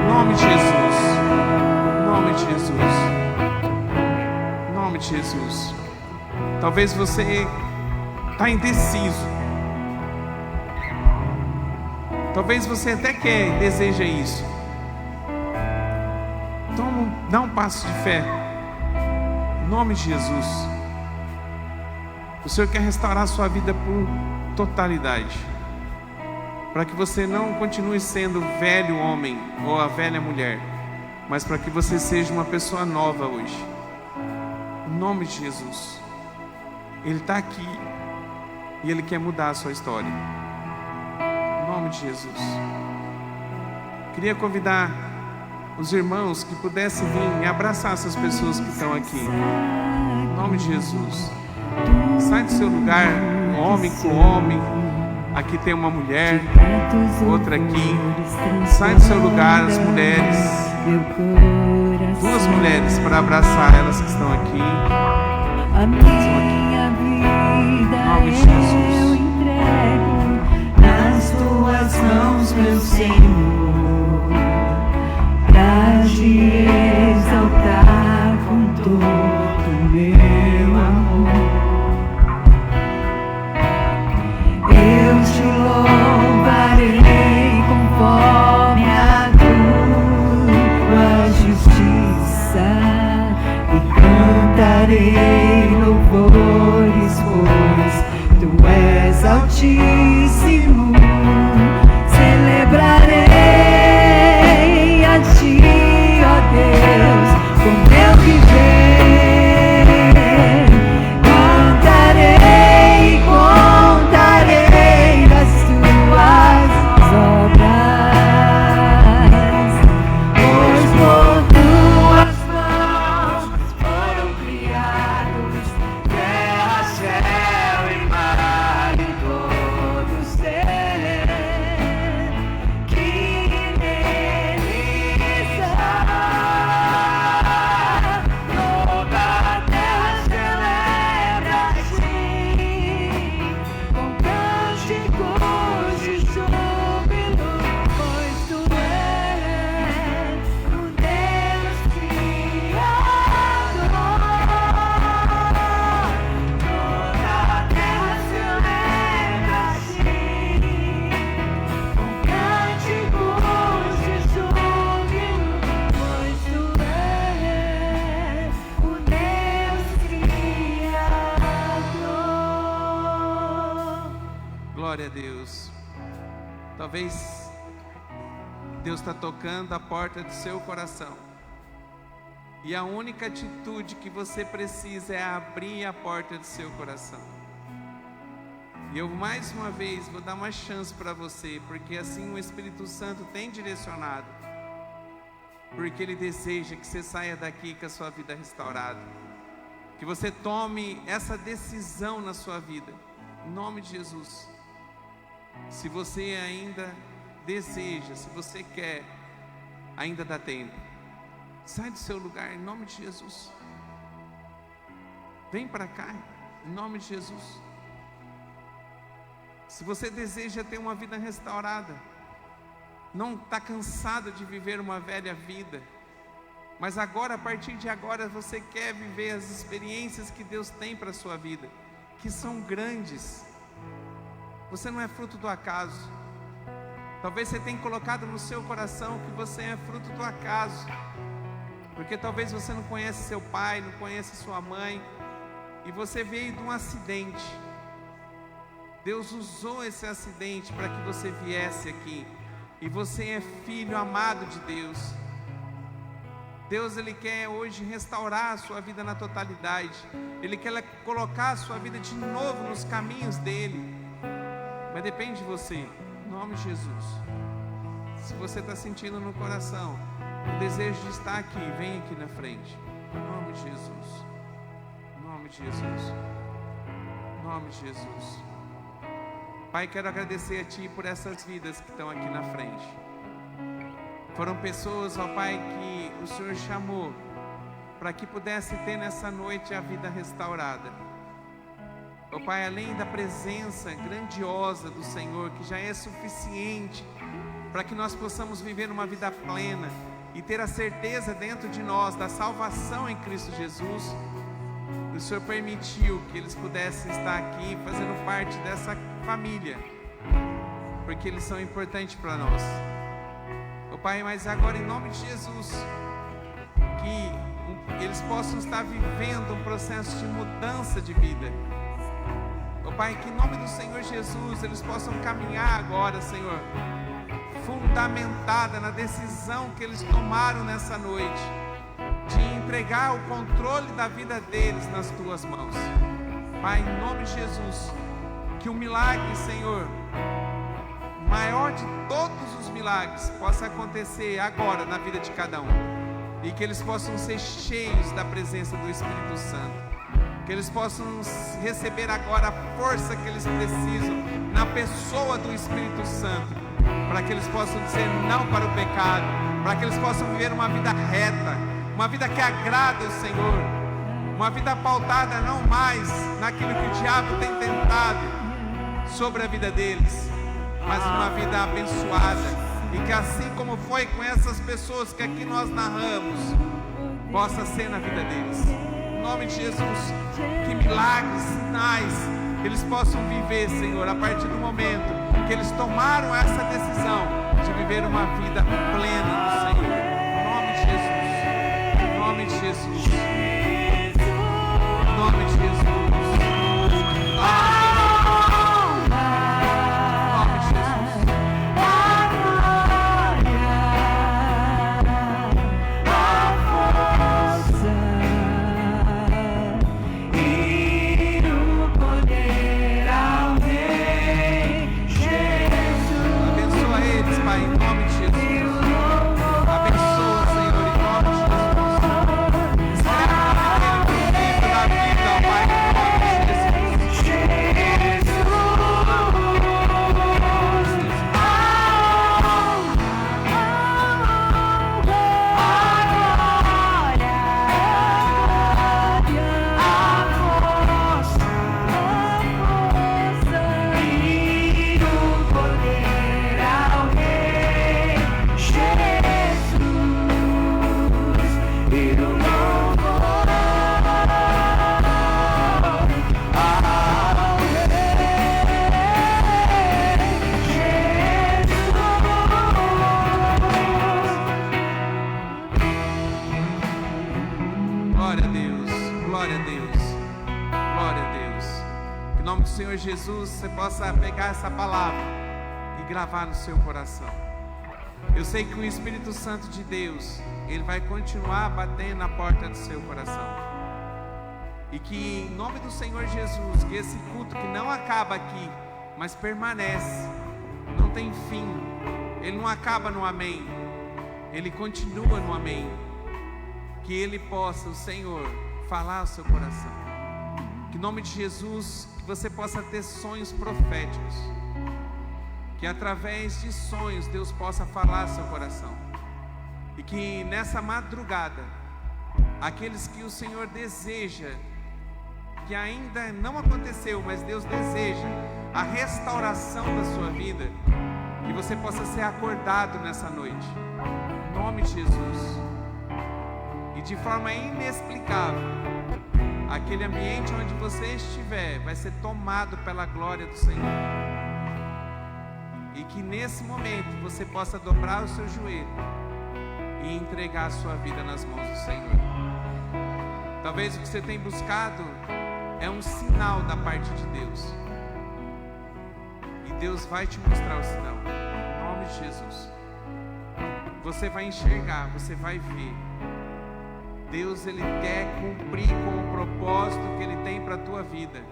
Em nome de Jesus. Em nome de Jesus. Em nome de Jesus. Talvez você está indeciso. Talvez você até quer e deseja isso. Então dá um passo de fé. Em nome de Jesus. O Senhor quer restaurar a sua vida por totalidade, para que você não continue sendo o velho homem ou a velha mulher, mas para que você seja uma pessoa nova hoje. Em nome de Jesus. Ele está aqui e Ele quer mudar a sua história. Em nome de Jesus. Queria convidar os irmãos que pudessem vir e abraçar essas pessoas que estão aqui. Em nome de Jesus. Sai do seu lugar, homem com homem. Aqui tem uma mulher, outra aqui. Sai do seu lugar, as mulheres. Duas mulheres para abraçar elas que estão aqui. Em nome de Jesus. Eu entrego nas tuas mãos, meu Senhor, pra te Deus. Talvez Deus está tocando a porta do seu coração. E a única atitude que você precisa é abrir a porta do seu coração. E eu mais uma vez vou dar uma chance para você, porque assim o Espírito Santo tem direcionado. Porque Ele deseja que você saia daqui com a sua vida restaurada. Que você tome essa decisão na sua vida, em nome de Jesus. Se você ainda deseja, se você quer, ainda dá tempo. Sai do seu lugar, em nome de Jesus. Vem para cá, em nome de Jesus. Se você deseja ter uma vida restaurada, não está cansado de viver uma velha vida, mas agora, a partir de agora, você quer viver as experiências que Deus tem para a sua vida, que são grandes. Você não é fruto do acaso. Talvez você tenha colocado no seu coração que você é fruto do acaso, porque talvez você não conhece seu pai, não conhece sua mãe, e você veio de um acidente. Deus usou esse acidente para que você viesse aqui, e você é filho amado de Deus. Deus, Ele quer hoje restaurar a sua vida na totalidade. Ele quer colocar a sua vida de novo nos caminhos dEle. Mas depende de você, em nome de Jesus. Se você está sentindo no coração o desejo de estar aqui, vem aqui na frente, em nome de Jesus. Em nome de Jesus. Em nome de Jesus. Pai, quero agradecer a Ti por essas vidas que estão aqui na frente. Foram pessoas, ó Pai, que o Senhor chamou para que pudesse ter nessa noite a vida restaurada. Ó Pai, além da presença grandiosa do Senhor, que já é suficiente para que nós possamos viver uma vida plena e ter a certeza dentro de nós da salvação em Cristo Jesus, o Senhor permitiu que eles pudessem estar aqui fazendo parte dessa família, porque eles são importantes para nós. Ó Pai, mas agora em nome de Jesus, que eles possam estar vivendo um processo de mudança de vida. Ó Pai, que em nome do Senhor Jesus eles possam caminhar agora, Senhor, fundamentada na decisão que eles tomaram nessa noite, de entregar o controle da vida deles nas Tuas mãos. Pai, em nome de Jesus, que o milagre, Senhor, maior de todos os milagres, possa acontecer agora na vida de cada um, e que eles possam ser cheios da presença do Espírito Santo, que eles possam receber agora a força que eles precisam na pessoa do Espírito Santo, para que eles possam dizer não para o pecado, para que eles possam viver uma vida reta, uma vida que agrada o Senhor, uma vida pautada não mais naquilo que o diabo tem tentado sobre a vida deles, mas uma vida abençoada, e que assim como foi com essas pessoas que aqui nós narramos, possa ser na vida deles, em nome de Jesus. Que milagres, sinais eles possam viver, Senhor, a partir do momento que eles tomaram essa decisão de viver uma vida plena no Senhor, em nome de Jesus, em nome de Jesus, em nome de Jesus. Senhor Jesus, você possa pegar essa palavra e gravar no seu coração. Eu sei que o Espírito Santo de Deus, Ele vai continuar batendo na porta do seu coração. E que em nome do Senhor Jesus, que esse culto que não acaba aqui, mas permanece, não tem fim, ele não acaba no amém, ele continua no amém. Que ele possa, o Senhor, falar ao seu coração. Que em nome de Jesus, que você possa ter sonhos proféticos. Que através de sonhos Deus possa falar ao seu coração. E que nessa madrugada, aqueles que o Senhor deseja, que ainda não aconteceu, mas Deus deseja a restauração da sua vida, que você possa ser acordado nessa noite, em nome de Jesus. E de forma inexplicável, aquele ambiente onde você estiver vai ser tomado pela glória do Senhor. E que nesse momento você possa dobrar o seu joelho e entregar a sua vida nas mãos do Senhor. Talvez o que você tem buscado é um sinal da parte de Deus. E Deus vai te mostrar o sinal, em nome de Jesus. Você vai enxergar, você vai ver. Deus, Ele quer cumprir com o propósito que Ele tem para a tua vida.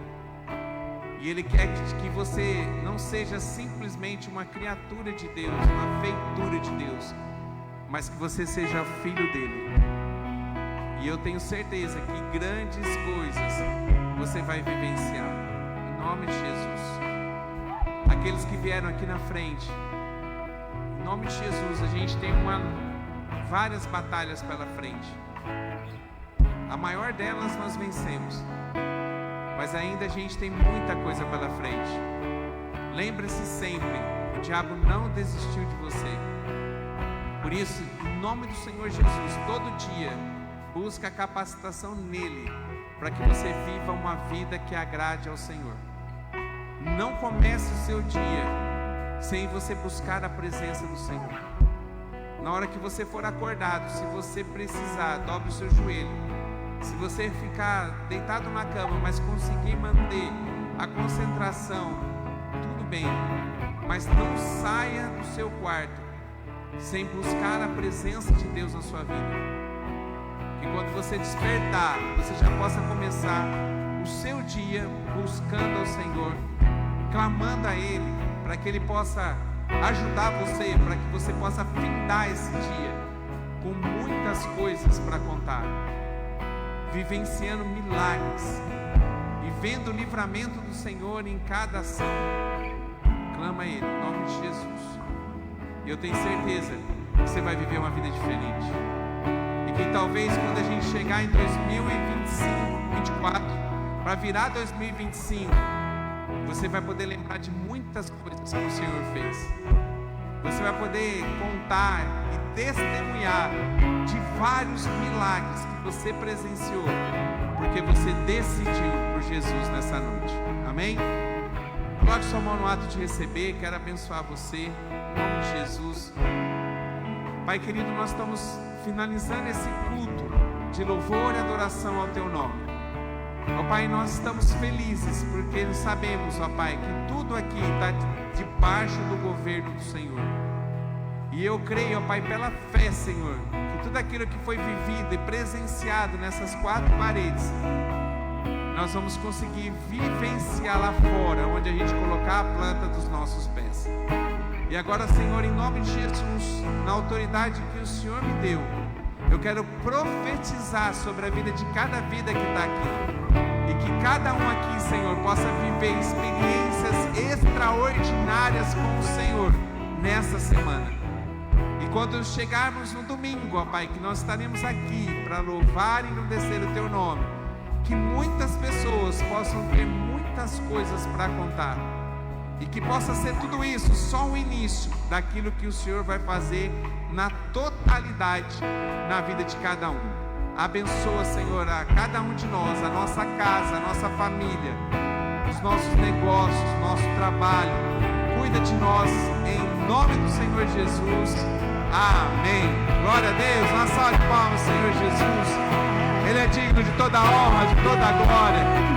E Ele quer que você não seja simplesmente uma criatura de Deus, uma feitura de Deus, mas que você seja filho dEle. E eu tenho certeza que grandes coisas você vai vivenciar, em nome de Jesus. Aqueles que vieram aqui na frente, em nome de Jesus, a gente tem várias batalhas pela frente. A maior delas nós vencemos, mas ainda a gente tem muita coisa pela frente. Lembre-se sempre, o diabo não desistiu de você. Por isso, em nome do Senhor Jesus, todo dia, busca a capacitação nele, para que você viva uma vida que agrade ao Senhor. Não comece o seu dia sem você buscar a presença do Senhor. Na hora que você for acordado, se você precisar, dobre o seu joelho. Se você ficar deitado na cama, mas conseguir manter a concentração, tudo bem. Mas não saia do seu quarto sem buscar a presença de Deus na sua vida. Que quando você despertar, você já possa começar o seu dia buscando ao Senhor, clamando a Ele, para que Ele possa ajudar você, para que você possa findar esse dia com muitas coisas para contar, vivenciando milagres e vendo o livramento do Senhor em cada ação. Clama a Ele, em nome de Jesus. E eu tenho certeza que você vai viver uma vida diferente. E que talvez quando a gente chegar em 2025, 2024, para virar 2025, você vai poder lembrar de muitas coisas que o Senhor fez. Você vai poder contar e testemunhar de vários milagres que você presenciou, porque você decidiu por Jesus nessa noite. Amém? Coloque sua mão no ato de receber. Quero abençoar você, em nome de Jesus. Pai querido, nós estamos finalizando esse culto de louvor e adoração ao Teu nome. Ó Pai, nós estamos felizes porque sabemos, ó Pai, que tudo aqui está debaixo do governo do Senhor. E eu creio, ó Pai, pela fé, Senhor, que tudo aquilo que foi vivido e presenciado nessas quatro paredes, nós vamos conseguir vivenciar lá fora, onde a gente colocar a planta dos nossos pés. E agora, Senhor, em nome de Jesus, na autoridade que o Senhor me deu, eu quero profetizar sobre a vida de cada vida que está aqui. E que cada um aqui, Senhor, possa viver experiências extraordinárias com o Senhor nessa semana. E quando chegarmos no domingo, ó Pai, que nós estaremos aqui para louvar e engrandecer o Teu nome, que muitas pessoas possam ter muitas coisas para contar. E que possa ser tudo isso só o início daquilo que o Senhor vai fazer na totalidade na vida de cada um. Abençoa, Senhor, a cada um de nós, a nossa casa, a nossa família, os nossos negócios, nosso trabalho. Cuida de nós, em nome do Senhor Jesus. Amém. Glória a Deus. Uma salva de palmas, Senhor Jesus. Ele é digno de toda a honra, de toda a glória.